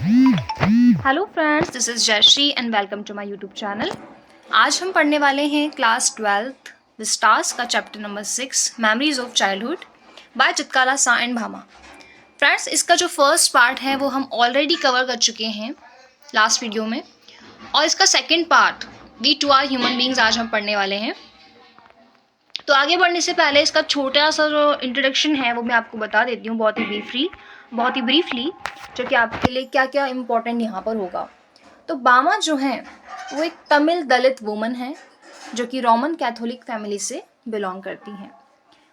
Hello friends, this is Jayashree and welcome to my YouTube channel. आज हम पढ़ने वाले हैं क्लास 12th विस्टास का chapter number 6 memories of childhood by Zitkala Sa and Bhama. Friends, इसका जो फर्स्ट पार्ट है वो हम ऑलरेडी कवर कर चुके हैं लास्ट वीडियो में, और इसका second part we too are human beings आज हम पढ़ने वाले हैं। तो आगे बढ़ने से पहले इसका छोटा सा जो इंट्रोडक्शन है वो मैं आपको बता देती हूँ बहुत ही ब्रीफली, जो कि आपके लिए क्या क्या इम्पोर्टेंट यहाँ पर होगा। तो बामा जो है वो एक तमिल दलित वुमन है जो कि रोमन कैथोलिक फैमिली से बिलोंग करती हैं।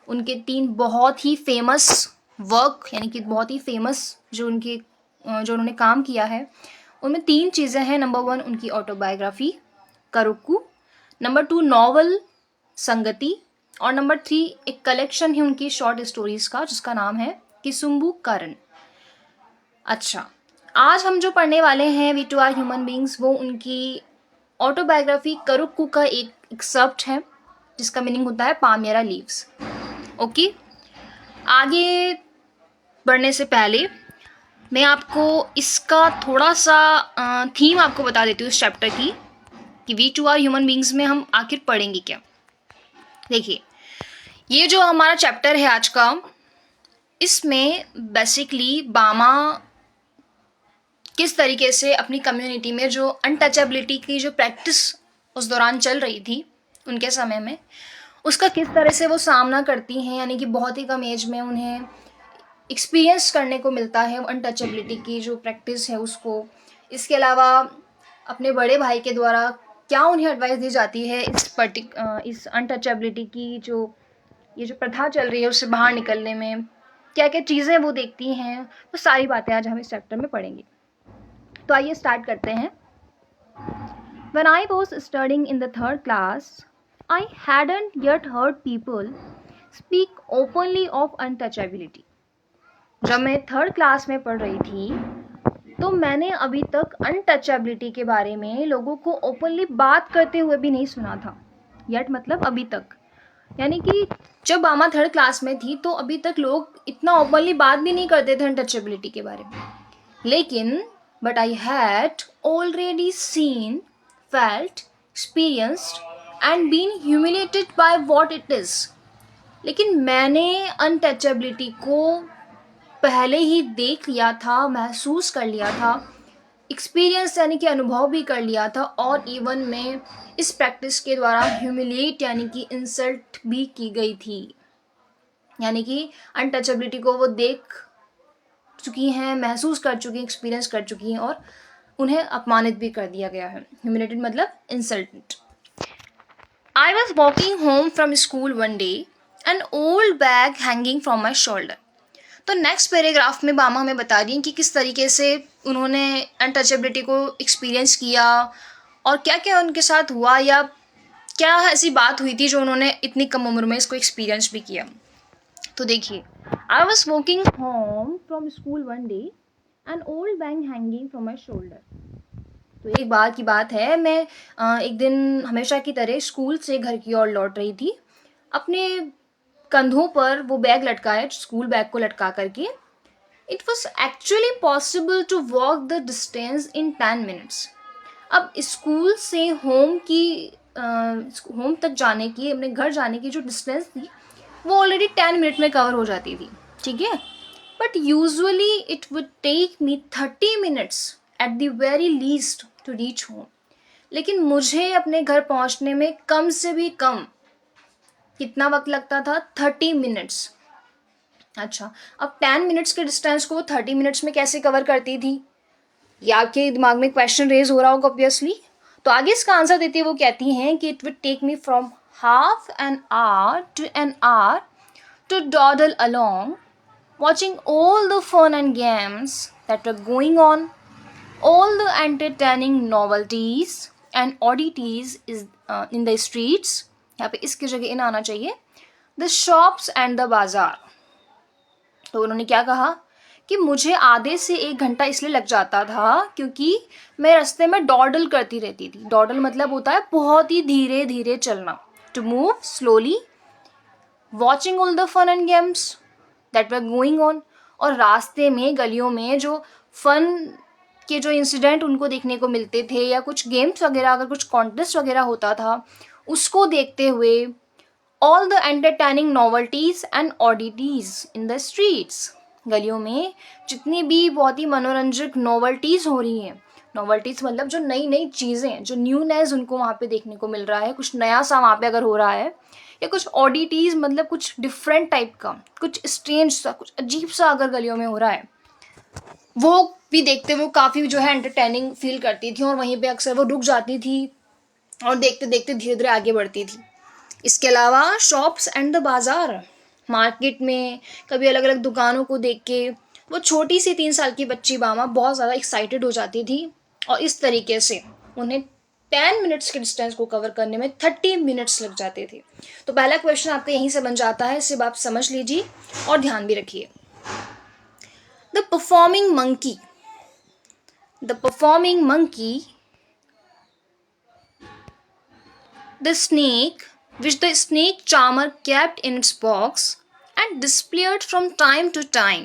उनके 3 बहुत ही फेमस वर्क, यानी कि बहुत ही फेमस जो उन्होंने काम किया है, उनमें 3 चीज़ें हैं। नंबर 1 उनकी ऑटोबायोग्राफी करुक्कू, नंबर 2 नॉवल संगति, और नंबर 3 एक कलेक्शन है उनकी शॉर्ट स्टोरीज का जिसका नाम है किसुम्बू करन। अच्छा, आज हम जो पढ़ने वाले हैं we too are human beings, वो उनकी ऑटोबायोग्राफी करुक्कू का एक एक्सर्प्ट है जिसका मीनिंग होता है पामेरा लीव्स। ओके, आगे बढ़ने से पहले मैं आपको इसका थोड़ा सा थीम आपको बता देती हूँ इस चैप्टर की, कि we too are human beings में हम आखिर पढ़ेंगे क्या। देखिए, ये जो हमारा चैप्टर है आज का, इसमें बेसिकली बामा किस तरीके से अपनी कम्युनिटी में जो अनटचेबिलिटी की जो प्रैक्टिस उस दौरान चल रही थी उनके समय में, उसका किस तरह से वो सामना करती हैं, यानी कि बहुत ही कम एज में उन्हें एक्सपीरियंस करने को मिलता है अनटचेबिलिटी की जो प्रैक्टिस है उसको। इसके अलावा अपने बड़े भाई के द्वारा क्या उन्हें एडवाइस दी जाती है इस अनटचेबिलिटी की ये जो प्रथा चल रही है उससे बाहर निकलने में, क्या क्या चीज़ें वो देखती हैं, तो सारी बातें आज हम इस चैप्टर में पढ़ेंगे। तो आइए स्टार्ट करते हैं। When I was studying in the 3rd class, I hadn't yet heard people speak openly of untouchability. जब मैं 3rd क्लास में पढ़ रही थी तो मैंने अभी तक अनटचेबिलिटी के बारे में लोगों को ओपनली बात करते हुए भी नहीं सुना था। यट मतलब अभी तक, यानी कि जब बामा 3rd क्लास में थी तो अभी तक लोग इतना ओपनली बात भी नहीं करते थे अनटचेबिलिटी के बारे में। लेकिन but I had already seen, felt, experienced and been humiliated by what it is. लेकिन मैंने अनटचेबिलिटी को पहले ही देख लिया था, महसूस कर लिया था, एक्सपीरियंस यानी कि अनुभव भी कर लिया था, और इवन में इस प्रैक्टिस के द्वारा ह्यूमिलिएट यानी कि इंसल्ट भी की गई थी। यानी कि अनटचेबिलिटी को वो देख चुकी हैं, महसूस कर चुकी हैं, एक्सपीरियंस कर चुकी हैं, और उन्हें अपमानित भी कर दिया गया है। ह्यूमिलेटेड मतलब insulted. I was walking home from school one day, an old bag hanging from my shoulder. तो नेक्स्ट पैराग्राफ में बामा हमें बता रही हैं कि किस तरीके से उन्होंने अनटचेबिलिटी को एक्सपीरियंस किया और क्या क्या उनके साथ हुआ, या क्या ऐसी बात हुई थी जो उन्होंने इतनी कम उम्र में इसको एक्सपीरियंस भी किया। तो देखिए, I was walking home from school one day, an old bag hanging from my shoulder. तो एक बार की बात है, मैं एक दिन हमेशा की तरह स्कूल से घर की ओर लौट रही थी, अपने कंधों पर वो बैग लटकाया, स्कूल बैग को लटका करके। It was actually possible to walk the distance in 10 minutes. अब स्कूल से होम तक जाने की, अपने घर जाने की जो डिस्टेंस थी वो ऑलरेडी 10 मिनट में कवर हो जाती थी, ठीक है। But usually it would take me 30 minutes at the very least to reach home. लेकिन मुझे अपने घर पहुंचने में कम से भी कम कितना वक्त लगता था? 30 मिनट्स। अच्छा, अब 10 मिनट्स के डिस्टेंस को वो 30 मिनट्स में कैसे कवर करती थी? ये आपके दिमाग में क्वेश्चन रेज हो रहा होगा ऑब्वियसली। तो आगे इसका आंसर देती है, वो कहती हैं कि it would take me from half an hour to an hour to dawdle along, watching all the fun and games that were going on, all the entertaining novelties and oddities in the streets. यहाँ पे इसकी जगह इन आना चाहिए, the shops and the bazaar. तो उन्होंने क्या कहा कि मुझे आधे से 1 घंटा इसलिए लग जाता था क्योंकि मैं रास्ते में डॉडल करती रहती थी। डॉडल मतलब होता है बहुत ही धीरे धीरे चलना, to move slowly, watching all the fun and games that were going on. और रास्ते में, गलियों में जो फन के जो इंसिडेंट उनको देखने को मिलते थे, या कुछ गेम्स वगैरह, अगर कुछ कॉन्टेस्ट वगैरह होता था उसको देखते हुए, all the entertaining novelties and oddities in the streets, गलियों में जितनी भी बहुत ही मनोरंजक नॉवल्टीज़ हो रही हैं, नॉवल्टीज़ मतलब जो नई नई चीज़ें, जो न्यूनेस उनको वहाँ पे देखने को मिल रहा है, कुछ नया सा वहाँ पे अगर हो रहा है, या कुछ ऑडिटीज़ मतलब कुछ डिफरेंट टाइप का, कुछ स्ट्रेंज सा, कुछ अजीब सा अगर गलियों में हो रहा है, वो भी देखते हुए काफ़ी जो है एंटरटेनिंग फील करती थी, और वहीं पे अक्सर वो रुक जाती थी और देखते देखते धीरे धीरे आगे बढ़ती थी। इसके अलावा शॉप्स एंड द बाज़ार, मार्केट में कभी अलग अलग दुकानों को देख के वो छोटी सी 3 साल की बच्ची बामा बहुत ज़्यादा एक्साइटेड हो जाती थी, और इस तरीके से उन्हें 10 मिनट्स के डिस्टेंस को कवर करने में 30 मिनट्स लग जाते थे। तो पहला क्वेश्चन आपका यहीं से बन जाता है, सिर्फ आप समझ लीजिए और ध्यान भी रखिए। The performing monkey, the performing monkey, the snake which the snake charmer kept in its box and displayed from time to time.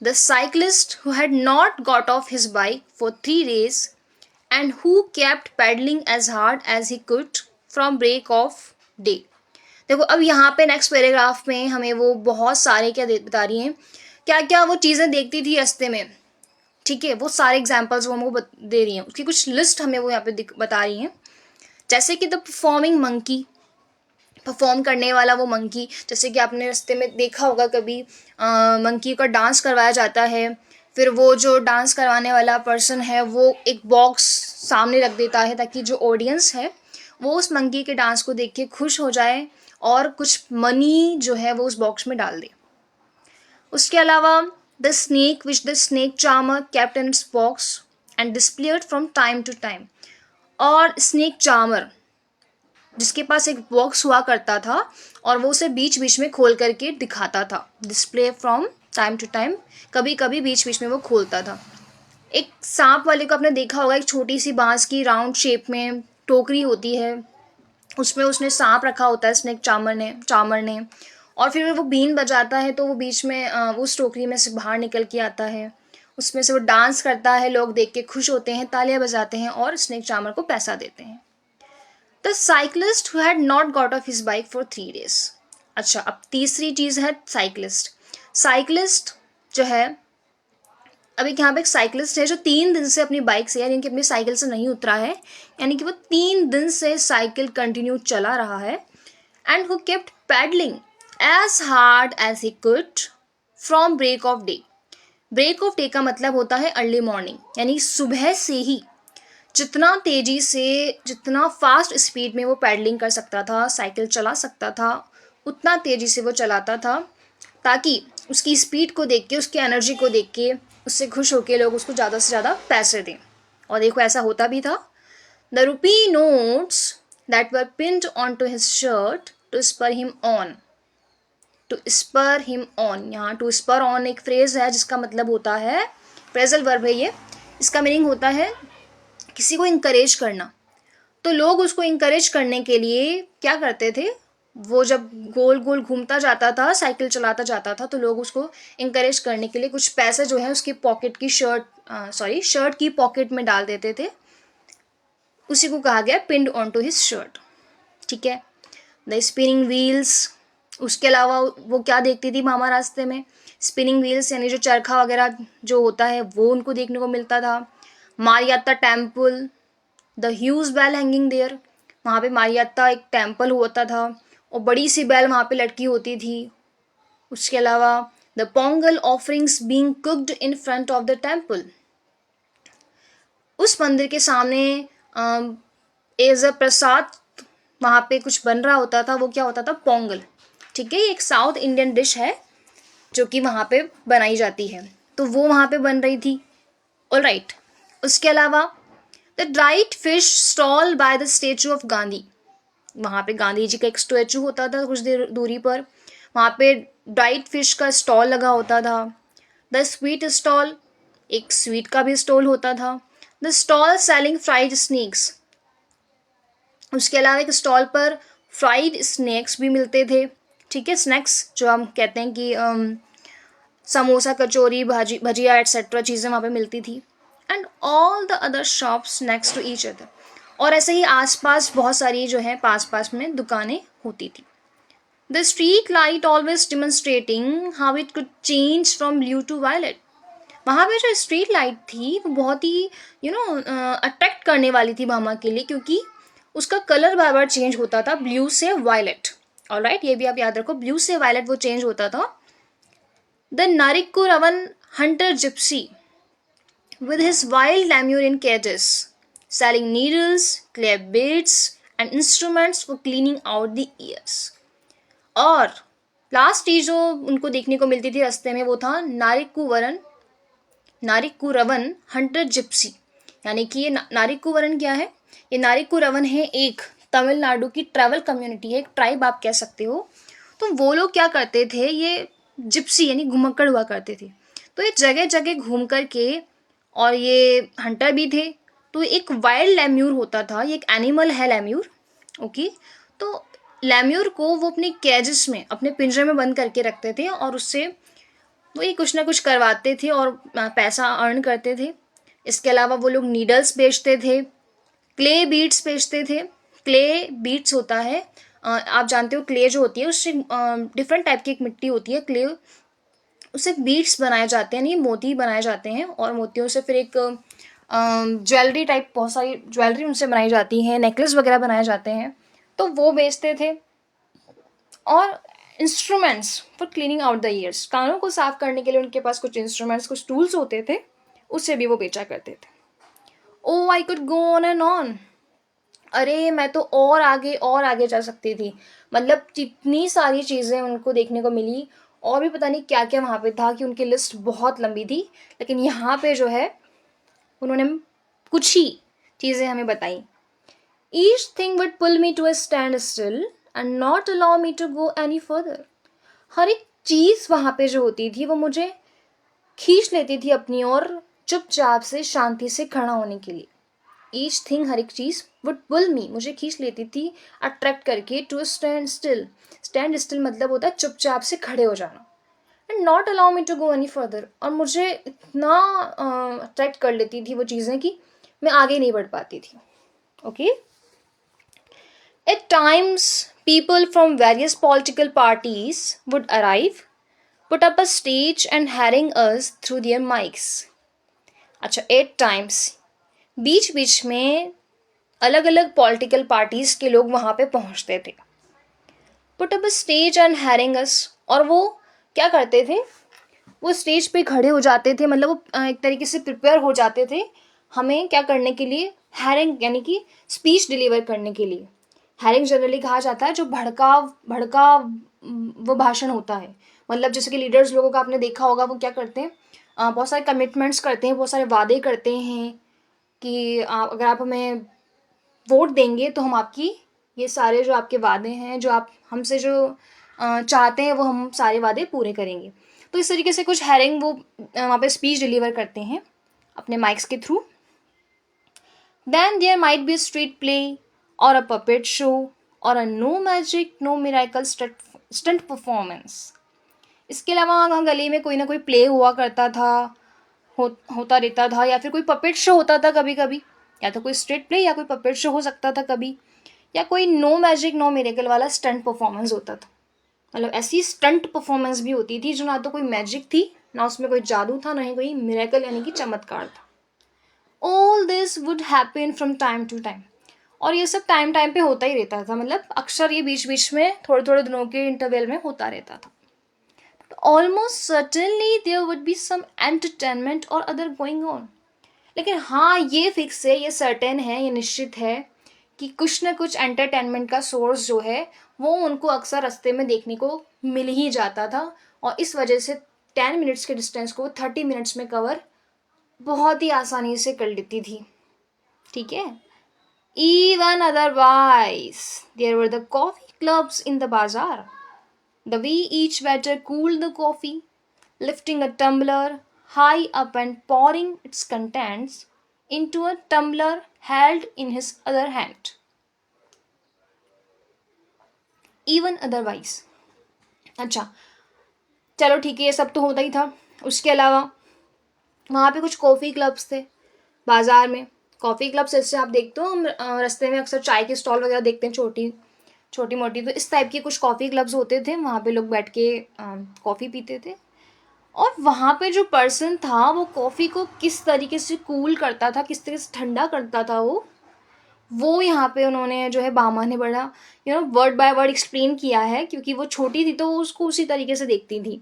The cyclist who had not got off his bike for 3 days and who kept pedaling as hard as he could from break of day. देखो अब यहाँ पे next paragraph में हमें वो बहुत सारे क्या बता रही हैं, क्या क्या वो चीज़ें देखती थी रास्ते में, ठीक है, वो सारे एग्जाम्पल्स वो हमको दे रही हैं, उसकी कुछ लिस्ट हमें वो यहाँ पे बता रही हैं। जैसे कि द परफॉर्मिंग मंकी, परफॉर्म करने वाला वो मंकी, जैसे कि आपने रास्ते में देखा होगा कभी मंकी का डांस करवाया जाता है, फिर वो जो डांस करवाने वाला पर्सन है वो एक बॉक्स सामने रख देता है ताकि जो ऑडियंस है वो उस मंकी के डांस को देख के खुश हो जाए और कुछ मनी जो है वो उस बॉक्स में डाल दे। उसके अलावा the snake which the snake charmer kept in its box and displayed from time to time, और स्नेक चार्मर जिसके पास एक बॉक्स हुआ करता था और वो उसे बीच बीच में खोल करके दिखाता था, display from time to time, कभी कभी बीच बीच में वो खोलता था। एक सांप वाले को आपने देखा होगा, एक छोटी सी बांस की राउंड शेप में टोकरी होती है, उसमें उसने सांप रखा होता है स्नेक चार्मर ने, और फिर वो बीन बजाता है तो वो बीच में उस टोकरी में से बाहर निकल के आता है, उसमें से वो डांस करता है, लोग देख के खुश होते हैं, तालियां बजाते हैं और स्नेक चार्मर को पैसा देते हैं। The cyclist who had not got off his bike for 3 days। अच्छा, अब तीसरी चीज़ है साइक्लिस्ट। साइक्लिस्ट जो है, अब एक यहाँ पे एक साइक्लिस्ट है जो 3 दिन से अपनी बाइक से, यानी कि अपनी साइकिल से नहीं उतरा है, यानी कि वो 3 दिन से साइकिल कंटिन्यू चला रहा है, and who kept pedalling as hard as he could from break of day. Break of day का मतलब होता है अर्ली मॉर्निंग, यानी सुबह से ही जितना तेज़ी से, जितना फास्ट स्पीड में वो पैडलिंग कर सकता था, साइकिल चला सकता था, उतना तेज़ी से वो चलाता था ताकि उसकी स्पीड को देख के, उसकी एनर्जी को देख के उससे खुश होकर लोग उसको ज़्यादा से ज़्यादा पैसे दें। और देखो ऐसा होता भी था। The rupee notes that were pinned on to his shirt to spur him on, to spur him on, यहाँ टू स्पर ऑन एक फ्रेज है जिसका मतलब होता है, प्रेजेंट वर्ब है ये, इसका मीनिंग होता है किसी को इंकरेज करना। तो लोग उसको इंकरेज करने के लिए क्या करते थे, वो जब गोल गोल घूमता जाता था, साइकिल चलाता जाता था, तो लोग उसको इंकरेज करने के लिए कुछ पैसे जो है उसकी पॉकेट की शर्ट की पॉकेट में डाल देते थे, उसी को कहा गया pinned on to his shirt, ठीक है। द स्पिनिंग व्हील्स, उसके अलावा वो क्या देखती थी मामा रास्ते में, स्पिनिंग व्हील्स यानी जो चरखा वगैरह जो होता है वो उनको देखने को मिलता था। Mariyatta temple, the huge bell hanging there, वहाँ पे मारियात्ता एक टेम्पल होता था और बड़ी सी बेल वहाँ पे लटकी होती थी। उसके अलावा the Pongal offerings being cooked in front of the temple, उस मंदिर के सामने एज अ प्रसाद वहाँ पे कुछ बन रहा होता था, वो क्या होता था, पोंगल, ठीक है। ये एक साउथ इंडियन डिश है जो कि वहाँ पे बनाई जाती है, तो वो वहाँ पे बन रही थी, ऑलराइट। उसके अलावा the dried fish stall by the statue of Gandhi, वहाँ पे गांधी जी का एक स्टैचू होता था कुछ देर दूरी पर, वहाँ पे ड्राइड फिश का स्टॉल लगा होता था। द स्वीट स्टॉल, एक स्वीट का भी स्टॉल होता था। The stall selling fried snacks, उसके अलावा एक स्टॉल पर फ्राइड स्नैक्स भी मिलते थे, ठीक है। स्नैक्स जो हम कहते हैं कि समोसा, कचौरी, भजिया एट्सेट्रा चीज़ें वहाँ पे मिलती थी। and all the other shops next to each other. और ऐसे ही आसपास बहुत सारी जो है पास पास में दुकानें होती थी. The street light always demonstrating how it could change from blue to violet. वहाँ पे जो स्ट्रीट लाइट थी वो बहुत ही अट्रैक्ट करने वाली थी भामा के लिए, क्योंकि उसका कलर बार बार चेंज होता था ब्लू से वायलेट. ऑलराइट, ये भी आप याद रखो, ब्लू से वायलेट वो चेंज होता था. The Narikuravan hunter gypsy with his wild lemur in cages, selling needles, clay beads, and instruments for cleaning out the ears. और लास्ट चीज जो उनको देखने को मिलती थी रास्ते में वो था नारिकुरवन हंटर जिप्सी. यानी कि ये नारिकुवरन क्या है? ये नारिकुरवन है एक तमिलनाडु की ट्रैवल कम्युनिटी है, एक ट्राइब आप कह सकते हो. तो वो लोग क्या करते थे, ये जिप्सी यानी घुमक्कड़ हुआ करते थे. तो ये जगह जगह घूम कर के, और ये हंटर भी थे. तो एक वाइल्ड लेम्यूर होता था, ये एक एनिमल है लेम्यूर. ओके, तो लेम्यूर को वो अपने कैजेस में, अपने पिंजरे में बंद करके रखते थे और उससे वो ये कुछ ना कुछ करवाते थे और पैसा अर्न करते थे. इसके अलावा वो लोग नीडल्स बेचते थे, क्ले बीड्स बेचते थे. क्ले बीड्स होता है, आप जानते हो क्ले जो होती है उससे डिफरेंट टाइप की एक मिट्टी होती है क्ले, उससे बीड्स बनाए जाते हैं, नहीं मोती बनाए जाते हैं, और मोतियों से फिर एक ज्वेलरी टाइप, बहुत सारी ज्वेलरी उनसे बनाई जाती है, नेकलेस वगैरह बनाए जाते हैं. तो वो बेचते थे. और instruments for cleaning out the years, कानों को साफ करने के लिए उनके पास कुछ इंस्ट्रूमेंट्स, कुछ टूल्स होते थे, उससे भी वो बेचा करते थे. Oh I could go on and on. अरे मैं तो और आगे जा सकती थी. मतलब जितनी सारी चीज़ें उनको देखने को मिली, और भी पता नहीं क्या क्या वहाँ पे था, कि उनकी लिस्ट बहुत लंबी थी. लेकिन यहाँ पे जो है उन्होंने कुछ ही चीज़ें हमें बताई. Each thing would pull me to a standstill and not allow me to go any further. हर एक चीज़ वहाँ पे जो होती थी वो मुझे खींच लेती थी अपनी ओर, चुपचाप से शांति से खड़ा होने के लिए. ईच थिंग, हर एक चीज़, वुड पुल मी, मुझे खींच लेती थी, अट्रैक्ट करके, to stand still. Stand still मतलब होता है चुपचाप से खड़े हो जाना. And not allow me to go any further, और मुझे इतना अट्रैक्ट कर लेती थी वो चीज़ें कि मैं आगे नहीं बढ़ पाती थी. Okay. At times people from various political parties would arrive, put up a stage and harangue us through their mics. अच्छा, 8 times, बीच बीच में अलग अलग पॉलिटिकल पार्टीज के लोग वहाँ पे पहुँचते थे. Put up a stage and harangue us, और वो क्या करते थे, वो स्टेज पे खड़े हो जाते थे, मतलब वो एक तरीके से प्रिपेयर हो जाते थे हमें क्या करने के लिए, हैरिंग यानी कि स्पीच डिलीवर करने के लिए. हैरिंग जनरली कहा जाता है जो भड़का वो भाषण होता है. मतलब जैसे कि लीडर्स लोगों का आपने देखा होगा, वो क्या करते हैं, बहुत सारे कमिटमेंट्स करते हैं, बहुत सारे वादे करते हैं कि अगर आप हमें वोट देंगे तो हम आपकी ये सारे जो आपके वादे हैं, जो आप हमसे जो चाहते हैं, वो हम सारे वादे पूरे करेंगे. तो इस तरीके से कुछ हैरिंग वो वहाँ पे स्पीच डिलीवर करते हैं अपने माइक्स के through. Then there might be street play or a puppet show or a no magic no miracle stunt performance. इसके अलावा वहाँ गली में कोई ना कोई प्ले हुआ करता था, होता रहता था, या फिर कोई पपेट शो होता था कभी कभी, या तो कोई स्ट्रीट प्ले या कोई पपेट शो हो सकता था कभी, या कोई नो मैजिक नो मिरेकल वाला स्टंट परफॉर्मेंस होता था. मतलब ऐसी स्टंट परफॉर्मेंस भी होती थी जो ना तो कोई मैजिक थी, ना उसमें कोई जादू था, ना ही कोई मिरेकल यानी कि चमत्कार था. All this would happen from time to time, और ये सब टाइम टाइम पे होता ही रहता था. मतलब अक्सर ये बीच बीच में थोड़े थोड़े दिनों के इंटरवल में होता रहता था. Almost certainly there would be some entertainment or other going on. लेकिन हाँ, ये फिक्स है, ये सर्टेन है, ये निश्चित है कि कुछ ना कुछ एंटरटेनमेंट का सोर्स जो है वो उनको अक्सर रास्ते में देखने को मिल ही जाता था. और इस वजह से 10 मिनट्स के डिस्टेंस को 30 मिनट्स में कवर बहुत ही आसानी से कर लेती थी. ठीक है. Even otherwise, there were the coffee clubs in the bazaar. The way each waiter cooled the coffee, lifting a tumbler high up and pouring its contents into a tumbler held in his other hand. Even otherwise. अच्छा, चलो ठीक है, ये सब तो होता ही था. उसके अलावा वहाँ पे कुछ कॉफ़ी क्लब्स थे. बाज़ार में कॉफ़ी क्लब्स ऐसे आप देखते हो, हम रास्ते में अक्सर चाय के स्टॉल वगैरह देखते हैं, छोटी छोटी मोटी, तो इस टाइप के कुछ कॉफ़ी क्लब्स होते थे, वहाँ पे लोग बैठ के कॉफ़ी पीते थे। और वहाँ पे जो पर्सन था वो कॉफ़ी को किस तरीके से कूल करता था, किस तरीके से ठंडा करता था वो यहाँ पे उन्होंने जो है बामा ने बड़ा वर्ड बाय वर्ड एक्सप्लेन किया है, क्योंकि वो छोटी थी तो वो उसको उसी तरीके से देखती थी।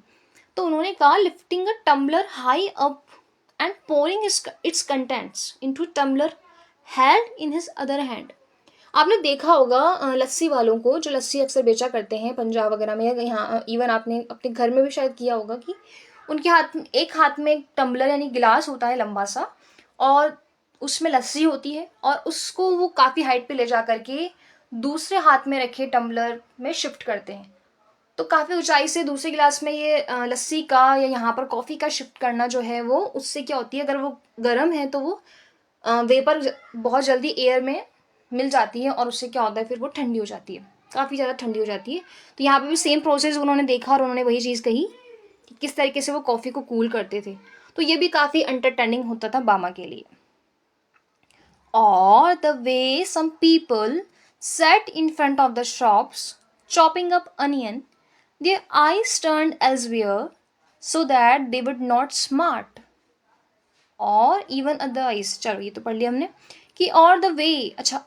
तो उन्होंने कहा, lifting a tumbler high up and pouring its contents into tumbler held in his other hand. आपने देखा होगा लस्सी वालों को, जो लस्सी अक्सर बेचा करते हैं पंजाब वगैरह में, या यहाँ इवन आपने अपने घर में भी शायद किया होगा कि उनके एक हाथ में एक टम्बलर यानी गिलास होता है लंबा सा, और उसमें लस्सी होती है, और उसको वो काफ़ी हाइट पे ले जा करके दूसरे हाथ में रखे टम्बलर में शिफ्ट करते हैं। तो काफ़ी ऊंचाई से दूसरे गिलास में ये लस्सी का या यहाँ पर कॉफ़ी का शिफ्ट करना जो है, वो उससे क्या होती है, अगर वो गर्म है तो वो वेपर बहुत जल्दी एयर में मिल जाती है, और उससे क्या होता है फिर वो ठंडी हो जाती है, काफ़ी ज़्यादा ठंडी हो जाती है। तो यहाँ पे भी सेम प्रोसेस उन्होंने देखा और उन्होंने वही चीज़ कही कि किस तरीके से वो कॉफ़ी को कूल करते थे। तो ये भी काफ़ी एंटरटेनिंग होता था बामा के लिए। Or the way some people sat in front of the shops chopping up onion, their eyes turned elsewhere so that they would not smart. और इवन अदरवाइज, चलो ये तो पढ़ लिया हमने कि और द वे, अच्छा,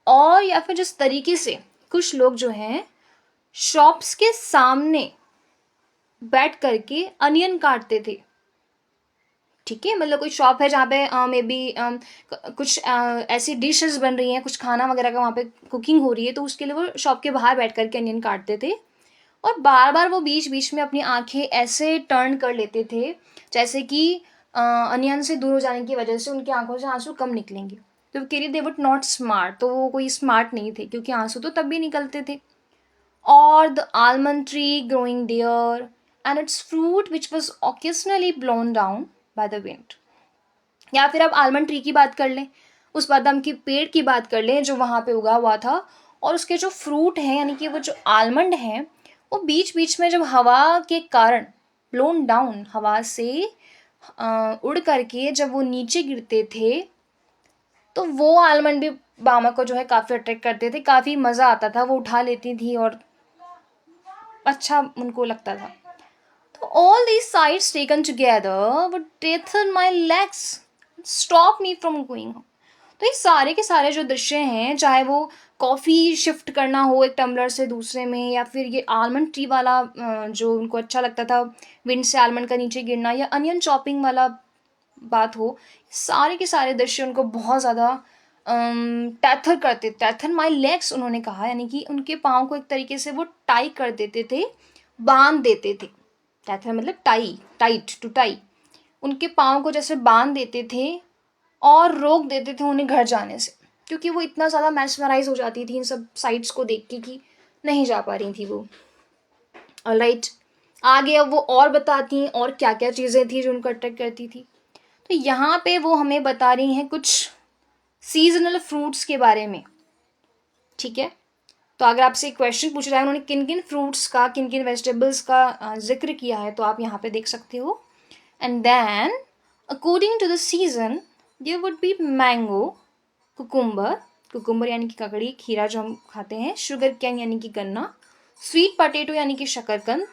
और या फिर जिस तरीके से कुछ लोग जो हैं शॉप्स के सामने बैठ करके अनियन काटते थे। ठीक है, मतलब कोई शॉप है जहाँ पे मे बी कुछ ऐसी डिशेस बन रही हैं, कुछ खाना वगैरह का वहाँ पे कुकिंग हो रही है, तो उसके लिए वो शॉप के बाहर बैठ करके अनियन काटते थे, और बार बार वो बीच बीच में अपनी आंखें ऐसे टर्न कर लेते थे जैसे कि अनियन से दूर हो जाने की वजह से उनकी आंखों से आंसू कम निकलेंगे। तो कह रही दे वुड नॉट स्मार्ट, तो वो कोई स्मार्ट नहीं थे, क्योंकि आंसू तो तब भी निकलते थे। और the almond tree growing there and its fruit which was occasionally blown down by the wind. या फिर आप आलमंड ट्री की बात कर लें, उस बादाम के पेड़ की बात कर लें जो वहाँ पे उगा हुआ था, और उसके जो फ्रूट हैं यानी कि वो जो आलमंड हैं, वो बीच बीच में जब हवा के कारण ब्लोन डाउन, हवा से उड़ करके जब वो नीचे गिरते थे, तो वो आलमंड भी बामा को जो है काफ़ी अट्रैक्ट करते थे, काफ़ी मज़ा आता था, वो उठा लेती थी और अच्छा उनको लगता था। तो all these sights taken together would tighten my legs, stop me from going home. तो ये सारे के सारे जो दृश्य हैं, चाहे वो कॉफ़ी शिफ्ट करना हो एक टम्बलर से दूसरे में, या फिर ये आलमंड ट्री वाला जो उनको अच्छा लगता था विंड से आलमंड का नीचे गिरना, या अनियन चॉपिंग वाला बात हो, सारे के सारे दृश्य उनको बहुत ज़्यादा टैथर करते, टैथर माई लेग्स उन्होंने कहा, यानी कि उनके पाँव को एक तरीके से वो टाई कर देते थे, बांध देते थे। टैथर मतलब टाई, टाइट टू टाई, उनके पाँव को जैसे बांध देते थे और रोक देते थे उन्हें घर जाने से, क्योंकि वो इतना ज़्यादा मैस्मराइज हो जाती थी इन सब साइट्स को देख के कि नहीं जा पा रही थी वो। ऑलराइट, आगे अब वो और बताती हैं और क्या क्या चीज़ें थी जो उनको अट्रैक्ट करती थी। तो यहाँ पे वो हमें बता रही हैं कुछ सीजनल फ्रूट्स के बारे में। ठीक है, तो अगर आपसे क्वेश्चन पूछ रहा है उन्होंने किन किन फ्रूट्स का, किन किन वेजिटेबल्स का जिक्र किया है, तो आप यहाँ पे देख सकते हो। And then according to the season there would be mango, cucumber, cucumber यानी कि ककड़ी, खीरा जो हम खाते हैं, शुगर कैन यानी कि गन्ना, स्वीट पटेटो यानी कि शकरकंद,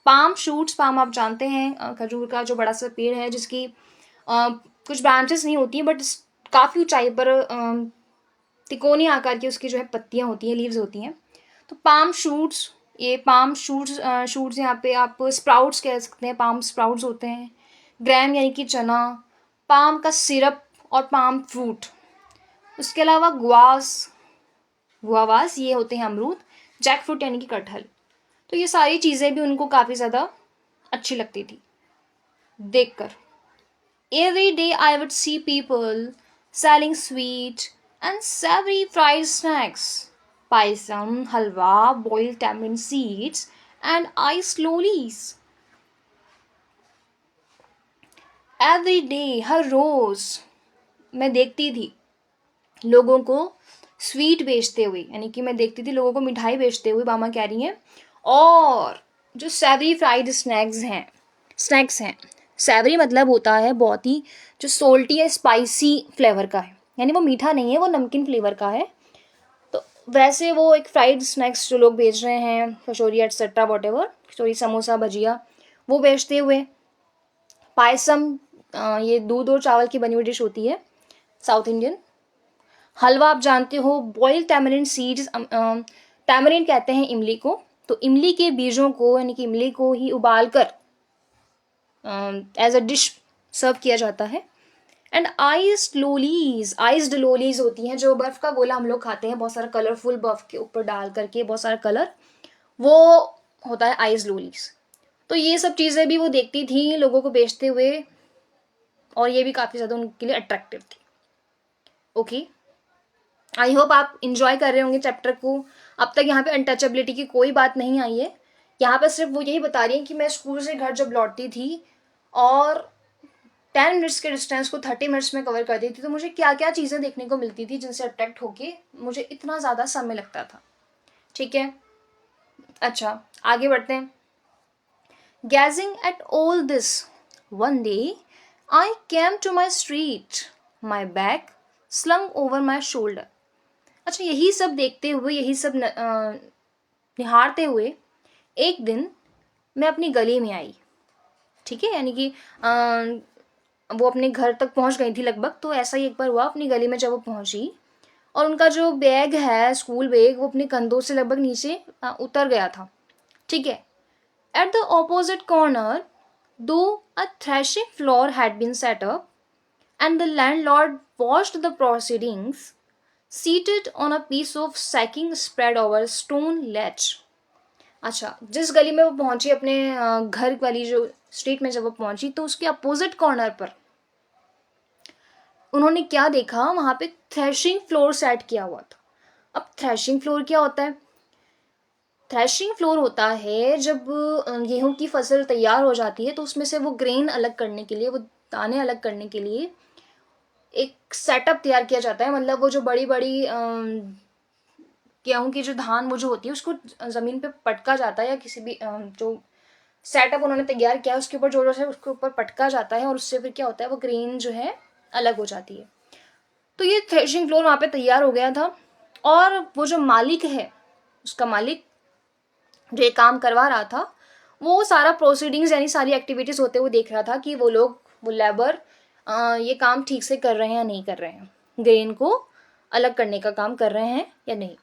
पाम शूट्स, पाम आप जानते हैं खजूर का जो बड़ा सा पेड़ है जिसकी कुछ ब्रांचेस नहीं होती हैं बट काफ़ी ऊंचाई पर तिकोनी आकार की उसकी जो है पत्तियाँ होती हैं, लीव्स होती हैं। तो पाम शूट्स, ये पाम शूट्स, शूट्स यहाँ पे आप स्प्राउट्स कह सकते हैं, पाम स्प्राउट्स होते हैं। ग्रैम यानी कि चना, पाम का सिरप और पाम फ्रूट। उसके अलावा गुआवास ये होते हैं अमरूद, जैक फ्रूट यानी कि कटहल। तो ये सारी चीज़ें भी उनको काफ़ी ज़्यादा अच्छी लगती थी देखकर। Every day I would see people selling sweet and savory fried snacks, paisam, halwa, boiled tamarind seeds, and iced lollies. Every day, हर रोज़ मैं देखती थी लोगों को स्वीट बेचते हुए, यानी कि मैं देखती थी लोगों को मिठाई बेचते हुए, मामा कह रही हैं, और जो सैवरी फ्राइड स्नैक्स हैं सैवरी मतलब होता है बहुत ही जो सोल्टी या स्पाइसी फ्लेवर का है, यानी वो मीठा नहीं है, वो नमकीन फ्लेवर का है। तो वैसे वो एक फ्राइड स्नैक्स जो लोग बेच रहे हैं, कचौरी एटसेट्रा वॉट एवर, कचौरी समोसा भजिया, वो बेचते हुए। पायसम, ये दूध और चावल की बनी हुई डिश होती है, साउथ इंडियन। हलवा आप जानते हो, बॉइल्ड टैमरिंड सीड्स, टैमरिंड कहते हैं इमली को, तो इमली के बीजों को यानी कि इमली को ही उबाल कर एज अ डिश सर्व किया जाता है। एंड आइस्ड लोलीज होती हैं, जो बर्फ़ का गोला हम लोग खाते हैं बहुत सारा कलरफुल बर्फ़ के ऊपर डाल करके, बहुत सारा कलर, वो होता है आइस्ड लोलीज। तो ये सब चीज़ें भी वो देखती थी लोगों को बेचते हुए, और ये भी काफ़ी ज़्यादा उनके लिए अट्रैक्टिव थी। ओके, आई होप आप इंजॉय कर रहे होंगे चैप्टर को। अब तक यहाँ पे अनटचेबिलिटी की कोई बात नहीं आई है, यहाँ पर सिर्फ वो यही बता रही है कि मैं स्कूल से घर जब लौटती थी और 10 मिनट्स के डिस्टेंस को 30 मिनट्स में कवर करती थी, तो मुझे क्या क्या चीज़ें देखने को मिलती थी जिनसे अट्रैक्ट होके मुझे इतना ज़्यादा समय लगता था। ठीक है, अच्छा आगे बढ़ते हैं। Gazing at all this, one day I came to my street, my bag slung over my shoulder. अच्छा, यही सब देखते हुए, यही सब निहारते हुए एक दिन मैं अपनी गली में आई। ठीक है, यानी कि वो अपने घर तक पहुंच गई थी लगभग, तो ऐसा ही एक बार हुआ अपनी गली में जब वो पहुंची, और उनका जो बैग है, स्कूल बैग, वो अपने कंधों से लगभग नीचे उतर गया था। ठीक है, at the opposite corner, though a threshing floor had been set up, and the landlord watched the proceedings, seated on a piece of sacking spread over a stone ledge. अच्छा, जिस गली में वो पहुंची, अपने घर वाली जो स्ट्रीट में जब वो पहुंची, तो उसके अपोजिट कॉर्नर पर उन्होंने क्या देखा, वहां पे थ्रेशिंग फ्लोर सेट किया हुआ था। अब थ्रेशिंग फ्लोर क्या होता है? थ्रेशिंग फ्लोर होता है जब गेहूं की फसल तैयार हो जाती है, तो उसमें से वो ग्रेन अलग करने के लिए, वो दाने अलग करने के लिए एक सेटअप तैयार किया जाता है। मतलब वो जो बड़ी बड़ी गेहूं की जो धान वो जो होती है, उसको ज़मीन पे पटका जाता है, या किसी भी जो सेटअप उन्होंने तैयार किया है उसके ऊपर जोर जोर से उसके ऊपर पटका जाता है, और उससे फिर क्या होता है, वो ग्रेन जो है अलग हो जाती है। तो ये थ्रेशिंग फ्लोर वहाँ पे तैयार हो गया था, और वो जो मालिक है, उसका मालिक जो ये काम करवा रहा था, वो सारा प्रोसीडिंग्स यानी सारी एक्टिविटीज़ होते हुए देख रहा था कि वो लोग, वो लेबर ये काम ठीक से कर रहे हैं या नहीं कर रहे हैं, ग्रेन को अलग करने का काम कर रहे हैं या नहीं।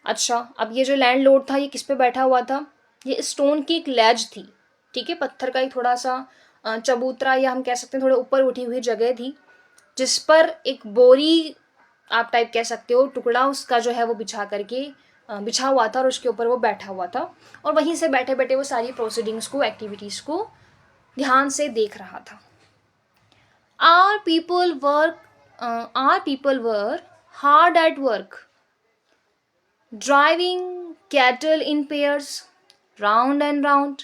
अच्छा, अब ये जो लैंड लोड था, ये किस पे बैठा हुआ था? ये स्टोन की एक लेज थी। ठीक है, पत्थर का एक थोड़ा सा चबूतरा, या हम कह सकते हैं थोड़े ऊपर उठी हुई जगह थी, जिस पर एक बोरी आप टाइप कह सकते हो, टुकड़ा उसका जो है वो बिछा हुआ था, और उसके ऊपर वो बैठा हुआ था, और वहीं से बैठे बैठे वो सारी प्रोसीडिंग्स को, एक्टिविटीज़ को ध्यान से देख रहा था। Our people were hard at work, driving cattle in pairs round and round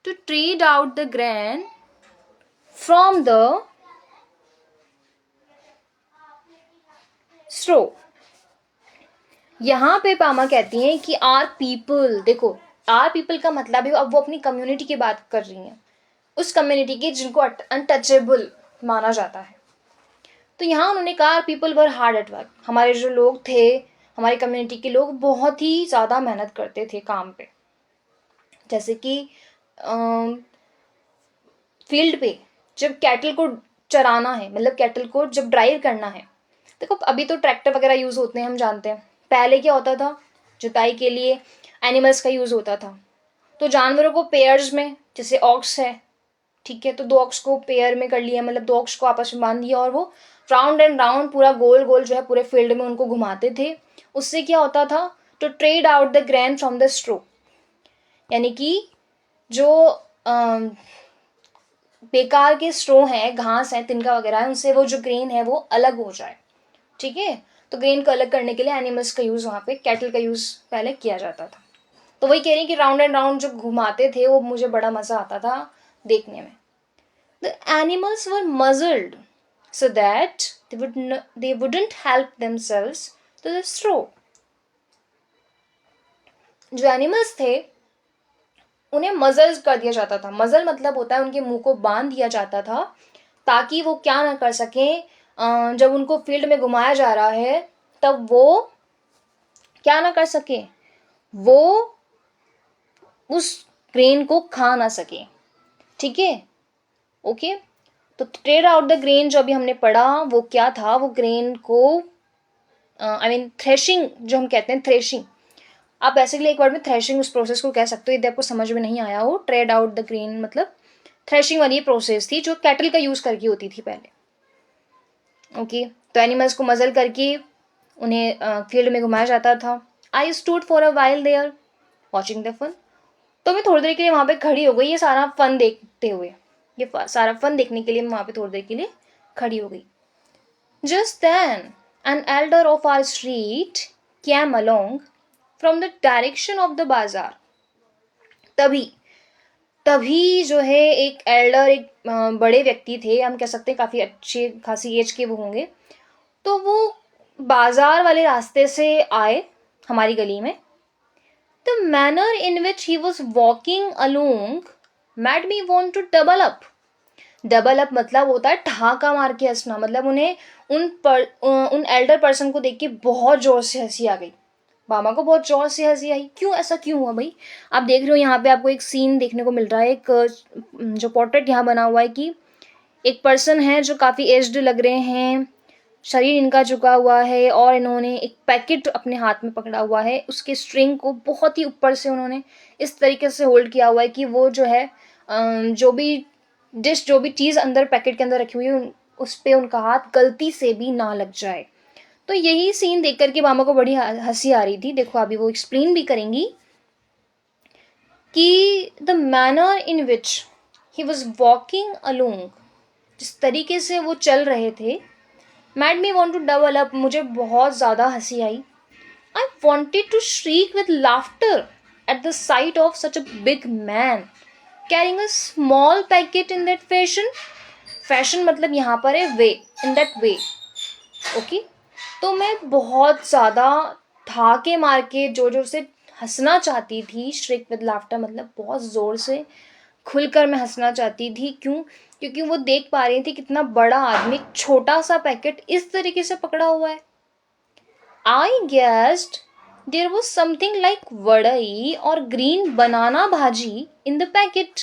to trade out the grain from the straw. यहाँ पे पामा कहती हैं कि आर पीपल, देखो आर पीपल का मतलब है, अब वो अपनी कम्युनिटी की बात कर रही हैं, उस कम्युनिटी की जिनको अनटचेबल माना जाता है। तो यहाँ उन्होंने कहा our people were hard at work, हमारे जो लोग थे, हमारी कम्युनिटी के लोग बहुत ही ज़्यादा मेहनत करते थे काम पे। जैसे कि फील्ड पे जब कैटल को चराना है, मतलब कैटल को जब ड्राइव करना है, देखो अभी तो ट्रैक्टर वगैरह यूज़ होते हैं, हम जानते हैं, पहले क्या होता था, जुताई के लिए एनिमल्स का यूज़ होता था। तो जानवरों को पेयर्स में, जैसे ऑक्स है, ठीक है, तो 2 ऑक्स को पेयर में कर लिया, मतलब 2 ऑक्स को आपस में बांध दिया, और वो राउंड एंड राउंड पूरा गोल गोल जो है पूरे फील्ड में उनको घुमाते थे। उससे क्या होता था, to tread out the grain from the straw, यानी कि जो बेकार के स्ट्रो हैं, घास है, तिनका वगैरह है, उनसे वो जो ग्रेन है वो अलग हो जाए। ठीक है, तो ग्रेन को अलग करने के लिए एनिमल्स का यूज़, वहाँ पे कैटल का यूज़ पहले किया जाता था। तो वही कह रही कि राउंड एंड राउंड जो घुमाते थे, वो मुझे बड़ा मज़ा आता था देखने में। The animals were muzzled so that they wouldn't help themselves to the straw. जो एनिमल्स थे उन्हें मजल कर दिया जाता था। मजल मतलब होता है उनके मुंह को बांध दिया जाता था ताकि वो क्या ना कर सकें, जब उनको फील्ड में घुमाया जा रहा है तब वो क्या ना कर सके, वो उस ग्रेन को खा ना सके। ठीक है, ओके। तो ट्रेड आउट द ग्रेन जो अभी हमने पढ़ा वो क्या था, वो ग्रेन को आई मीन थ्रेशिंग जो हम कहते हैं, थ्रेशिंग। आप बेसिकली एक वर्ड में थ्रेशिंग उस प्रोसेस को कह सकते हो। यदि आपको समझ में नहीं आया हो, ट्रेड आउट द ग्रेन मतलब थ्रेशिंग वाली प्रोसेस थी जो कैटल का यूज करके होती थी पहले। ओके, तो एनिमल्स को मजल करके उन्हें फील्ड में घुमाया जाता था। I stood for a while there watching the fun. तो मैं थोड़ी देर के लिए वहां पे खड़ी हो गई, ये सारा फन देखते हुए, ये सारा फन देखने के लिए मैं वहां पे थोड़ी देर के लिए खड़ी हो गई। Just then an elder of our street came along from the direction of the bazaar. तभी तभी जो है एक एल्डर, एक बड़े व्यक्ति थे, हम कह सकते हैं काफी अच्छे खासी एज के वो होंगे, तो वो बाजार वाले रास्ते से आए हमारी गली में। The manner in which he was walking along made me want to double up. Double up मतलब होता है ठहाका मार के हंसना, मतलब उन्हें उन एल्डर पर्सन को देख के बहुत जोर से हंसी आ गई। मामा को बहुत जोर से हंसी आई। क्यों, ऐसा क्यों हुआ भाई? आप देख रहे हो यहाँ पे आपको एक सीन देखने को मिल रहा है, एक जो पोर्ट्रेट यहाँ बना हुआ है कि एक पर्सन है जो काफ़ी एज्ड लग रहे हैं, शरीर इनका झुका हुआ है और इन्होंने एक पैकेट अपने हाथ में पकड़ा हुआ है। उसके स्ट्रिंग को बहुत ही ऊपर से उन्होंने इस तरीके से होल्ड किया हुआ है कि वो जो है जो भी डिश, जो भी चीज़ अंदर पैकेट के अंदर रखी हुई है उस पर उनका हाथ गलती से भी ना लग जाए। तो यही सीन देख करके मामा को बड़ी हंसी आ रही थी। देखो अभी वो एक्सप्लेन भी करेंगी कि the manner in which he was walking along, जिस तरीके से वो चल रहे थे, made me want to double up, मुझे बहुत ज़्यादा हंसी आई। I wanted to shriek with laughter at the sight of such a big man carrying a small packet in that fashion. Fashion मतलब यहाँ पर है वे, इन दैट वे, ओके। तो मैं बहुत ज़्यादा ठाके मार के जोर जोर से हंसना चाहती थी। श्रिक विद लाफ्टर मतलब बहुत ज़ोर से खुलकर मैं हंसना चाहती थी। क्यों? क्योंकि वो देख पा रही थी कितना बड़ा आदमी छोटा सा पैकेट इस तरीके से पकड़ा हुआ है। I guessed there was something like vadai और green banana bhaji in the packet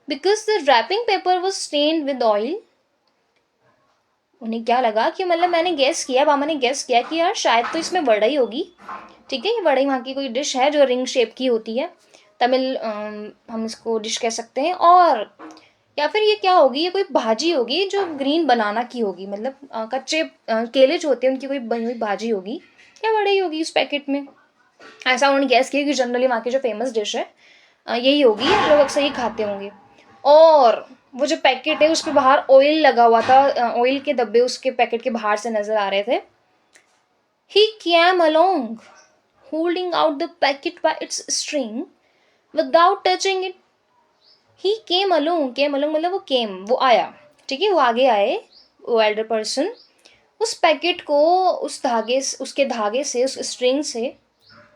because the wrapping paper was stained with oil. उन्हें क्या लगा कि मतलब मैंने गेस किया, मामा ने गेस किया कि यार शायद तो इसमें वड़ई होगी। ठीक है, ये वड़ई वहाँ की कोई डिश है जो रिंग शेप की होती है, तमिल हम इसको डिश कह सकते हैं। और या फिर ये क्या होगी, ये कोई भाजी होगी जो ग्रीन बनाना की होगी, मतलब कच्चे केले जो होते हैं उनकी कोई बनी हुई भाजी होगी या वड़ई होगी उस पैकेट में। ऐसा उन्होंने गैस किया कि जनरली वहाँ की जो फेमस डिश है यही होगी, लोग अक्सर ही खाते होंगे। और वो जो पैकेट है उस पर बाहर ऑयल लगा हुआ था, ऑयल के धब्बे उसके पैकेट के बाहर से नजर आ रहे थे। He came along holding out the packet by its string without touching it. He came along, came along मतलब वो केम, वो आया, ठीक है, वो आगे आए, वो एल्डर पर्सन उस पैकेट को उस धागे, उसके धागे से, उस स्ट्रिंग से,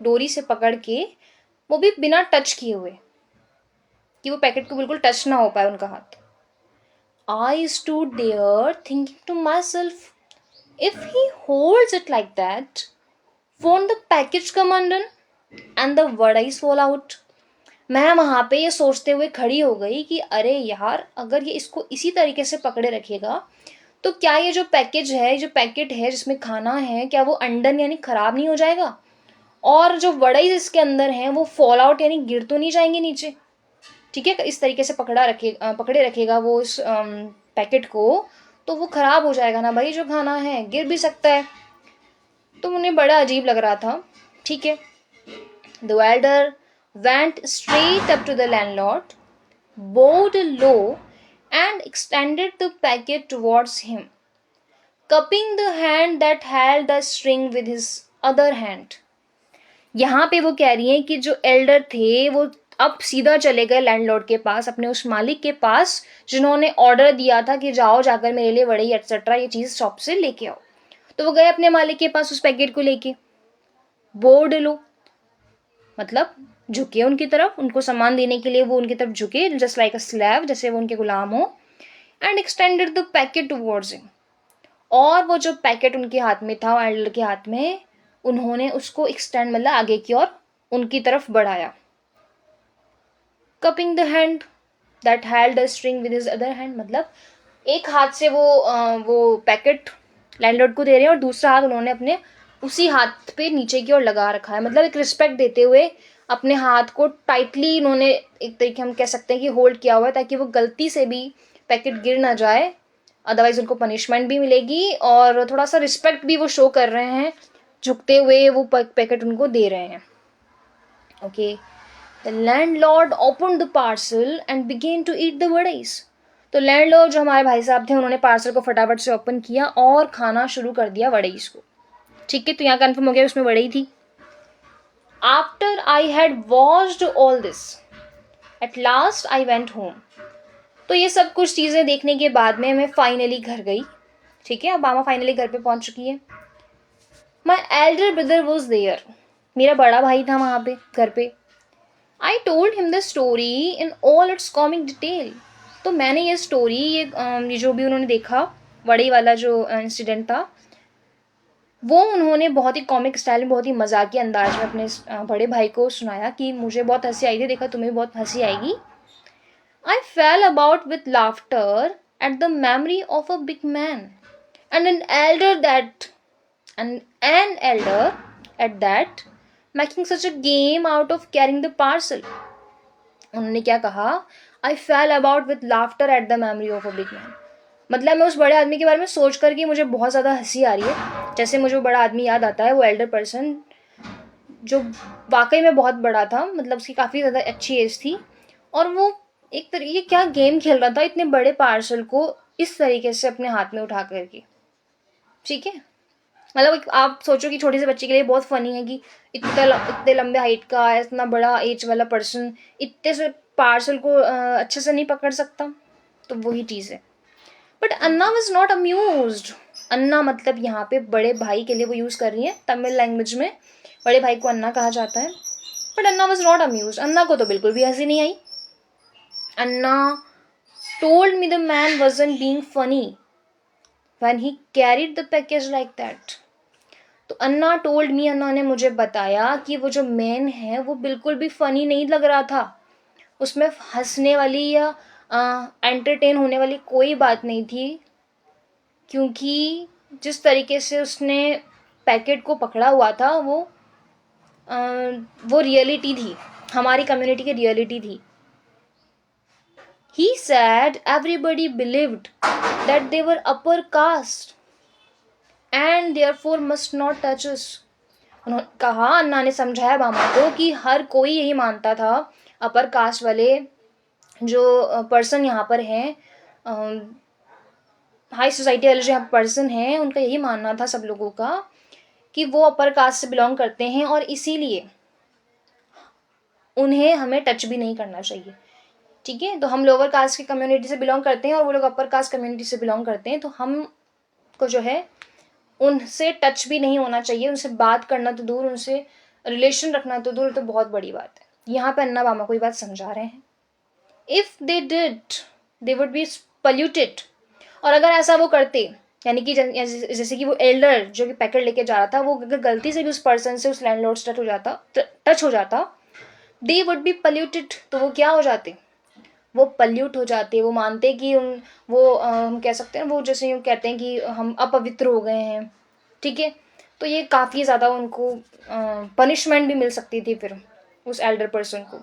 डोरी से पकड़ के, वो भी बिना टच किए हुए कि वो पैकेट को बिल्कुल टच ना हो पाए उनका हाथ। I stood there thinking to myself, if he holds it like that won't the package come undone and the vadais fall out. मैं वहां पे ये सोचते हुए खड़ी हो गई कि अरे यार, अगर ये इसको इसी तरीके से पकड़े रखेगा तो क्या ये जो पैकेज है, जो पैकेट है जिसमें खाना है, क्या वो अंडन यानी खराब नहीं हो जाएगा? और जो वड़ाई इसके अंदर हैं वो फॉल आउट यानी गिर तो नहीं जाएंगे नीचे? ठीक है, इस तरीके से पकड़े रखेगा वो उस पैकेट को, तो वो खराब हो जाएगा ना भाई, जो खाना है गिर भी सकता है। तो उन्हें बड़ा अजीब लग रहा था। ठीक है, the Elder went straight up to the landlord, bowed low and extended the packet towards him, cupping the hand that held the string with his other hand. यहाँ पे वो कह रही हैं कि जो एल्डर थे वो अब सीधा चले गए लैंडलॉर्ड के पास, अपने उस मालिक के पास जिन्होंने ऑर्डर दिया था कि जाओ जाकर मेरे लिए वड़ई एटसेट्रा ये चीज़ शॉप से लेके आओ। तो वो गए अपने मालिक के पास उस पैकेट को लेके। बोर्ड लो मतलब झुके उनकी तरफ, उनको सम्मान देने के लिए वो उनकी तरफ झुके, जस्ट लाइक अ स्लैव, जैसे वो उनके गुलाम हो, and extended the packet towards him. और वो जो पैकेट उनके हाथ में था, एल्डर के हाथ में, उन्होंने उसको एक्सटेंड मतलब आगे की ओर उनकी तरफ बढ़ाया। Cupping the hand that held the string with his other hand, मतलब एक हाथ से वो पैकेट लैंडलॉर्ड को दे रहे हैं और दूसरा हाथ उन्होंने अपने उसी हाथ पे नीचे की ओर लगा रखा है, मतलब एक रिस्पेक्ट देते हुए अपने हाथ को टाइटली इन्होंने एक तरीके हम कह सकते हैं कि होल्ड किया हुआ है, ताकि वो गलती से भी पैकेट गिर ना जाए, अदरवाइज उनको पनिशमेंट भी मिलेगी और थोड़ा सा रिस्पेक्ट भी वो शो कर रहे हैं, झुकते हुए वो पैकेट उनको दे रहे हैं। Okay, the landlord opened the parcel and began to eat the vadais. तो लैंडलॉर्ड जो हमारे भाई साहब थे, उन्होंने पार्सल को फटाफट से ओपन किया और खाना शुरू कर दिया वड़ीज को। ठीक है, तो यहाँ कन्फर्म हो गया उसमें वड़ी थी। After I had watched all this at last I went home. तो ये सब कुछ चीज़ें देखने के बाद में मैं फाइनली घर गई। ठीक है, अब मामा फाइनली घर पे पहुंच चुकी है। My elder brother was there, मेरा बड़ा भाई था वहाँ पे घर पे। I told him the story in all its comic detail. तो मैंने ये स्टोरी, ये जो भी उन्होंने देखा वड़ी वाला जो इंसिडेंट था, वो उन्होंने बहुत ही कॉमिक स्टाइल में, बहुत ही मजाकिया अंदाज में अपने बड़े भाई को सुनाया कि मुझे बहुत हंसी आई थी, देखा तुम्हें भी बहुत हंसी आएगी। I fell about with laughter at the memory of a big man and an elder at that, making such a game out of carrying the parcel. उन्होंने क्या कहा? I fell about with laughter at the memory of a big man. मतलब मैं उस बड़े आदमी के बारे में सोच करके मुझे बहुत ज़्यादा हंसी आ रही है। जैसे मुझे वो बड़ा आदमी याद आता है, वो एल्डर पर्सन जो वाकई में बहुत बड़ा था, मतलब उसकी काफ़ी ज़्यादा अच्छी एज थी, और वो एक तरीके क्या गेम खेल रहा था इतने बड़े पार्सल को इस तरीके से अपने हाथ में उठा करके। ठीक है, मतलब आप सोचो कि छोटे से बच्चे के लिए बहुत फनी है कि इतने लंबे हाइट का, इतना बड़ा एज वाला पर्सन इतने से पार्सल को अच्छे से नहीं पकड़ सकता, तो वही चीज़ है। But Anna was not amused. Anna मतलब यहाँ पे बड़े भाई के लिए वो यूज़ कर रही है, तमिल लैंग्वेज में बड़े भाई को अन्ना कहा जाता है। But Anna was not amused, Anna को तो बिल्कुल भी हंसी नहीं आई। अन्ना told me the man wasn't being funny when he carried the package like that. तो अन्ना टोल्ड मी, अन्ना ने मुझे बताया कि वो जो मैन है वो बिल्कुल भी फनी नहीं लग रहा था, उसमें हंसने वाली या एंटरटेन होने वाली कोई बात नहीं थी, क्योंकि जिस तरीके से उसने पैकेट को पकड़ा हुआ था वो रियलिटी थी, हमारी कम्युनिटी की रियलिटी थी। He said everybody believed that they were upper caste and therefore must not touch us. उन्होंने कहा, अन्ना ने समझाया मामा को कि हर कोई यही मानता था, अपर कास्ट वाले जो पर्सन यहाँ पर हैं, हाई सोसाइटी वाले जो यहाँ पर्सन हैं, उनका यही मानना था सब लोगों का कि वो अपर कास्ट से बिलोंग करते हैं और इसीलिए उन्हें हमें टच भी नहीं करना चाहिए। ठीक है, तो हम लोअर कास्ट की कम्युनिटी से बिलोंग करते हैं और वो लोग अपर कास्ट कम्युनिटी से बिलोंग करते हैं, तो हम को जो है उनसे टच भी नहीं होना चाहिए, उनसे बात करना तो दूर, उनसे रिलेशन रखना तो दूर, तो बहुत बड़ी बात है। यहाँ पे अन्ना मामा कोई बात समझा रहे हैं। If they did they would be polluted, और अगर ऐसा वो करते, यानी कि जैसे कि वो एल्डर जो कि पैकेट लेके जा रहा था, वो अगर गलती से भी उस पर्सन से, उस लैंडलॉर्ड से टच हो जाता, दे वुड बी पल्यूटेड, तो वो क्या हो जाते? वो पल्यूट हो जाते, वो मानते कि हम कह सकते हैं, वो जैसे यूँ कहते हैं कि हम अपवित्र हो गए हैं। ठीक है, तो ये काफ़ी ज़्यादा उनको पनिशमेंट भी मिल सकती थी फिर उस एल्डर पर्सन को।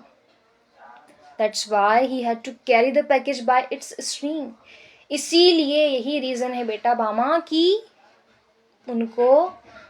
That's why he had to carry the package by its string. इसीलिए यही रीज़न है बेटा बामा कि उनको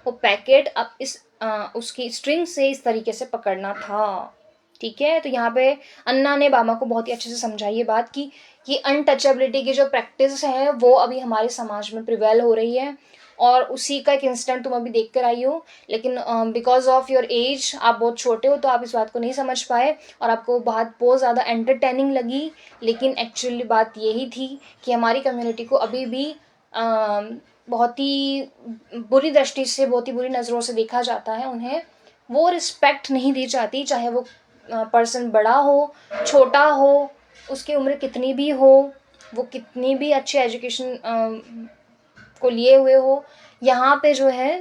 वो पैकेट अब उसकी स्ट्रिंग से इस तरीके से पकड़ना था। ठीक है, तो यहाँ पे अन्ना ने बामा को बहुत ही अच्छे से समझाई ये बात कि ये अनटचेबिलिटी की जो प्रैक्टिस है वो अभी हमारे समाज में प्रिवेल हो रही है, और उसी का एक इंसिडेंट तुम अभी देख कर आई हो, लेकिन बिकॉज ऑफ योर एज, आप बहुत छोटे हो तो आप इस बात को नहीं समझ पाए और आपको बात बहुत ज़्यादा एंटरटेनिंग लगी, लेकिन एक्चुअली बात यही थी कि हमारी कम्युनिटी को अभी भी बहुत ही बुरी दृष्टि से, बहुत ही बुरी नज़रों से देखा जाता है, उन्हें वो रिस्पेक्ट नहीं दी जाती, चाहे वो पर्सन बड़ा हो, छोटा हो, उसकी उम्र कितनी भी हो, वो कितनी भी अच्छी एजुकेशन को लिए हुए हो, यहाँ पे जो है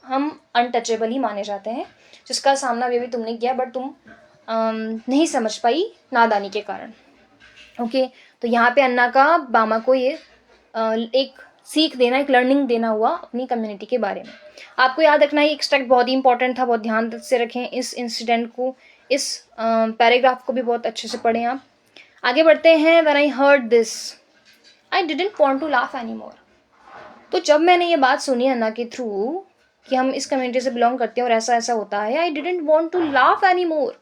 हम अनटचेबल ही माने जाते हैं, जिसका सामना अभी तुमने किया बट तुम नहीं समझ पाई नादानी के कारण। ओके, तो यहाँ पे अन्ना का बामा को ये एक सीख देना, एक लर्निंग देना हुआ अपनी कम्युनिटी के बारे में। आपको याद रखना है एक्सट्रैक्ट बहुत ही इंपॉर्टेंट था, बहुत ध्यान से रखें इस इंसिडेंट को, इस पैराग्राफ को भी बहुत अच्छे से पढ़ें आप। आगे बढ़ते हैं। When I heard this I didn't want to laugh any more. तो जब मैंने ये बात सुनी अन्ना के थ्रू कि हम इस कम्युनिटी से बिलोंग करते हैं और ऐसा ऐसा होता है, I didn't want to laugh any more.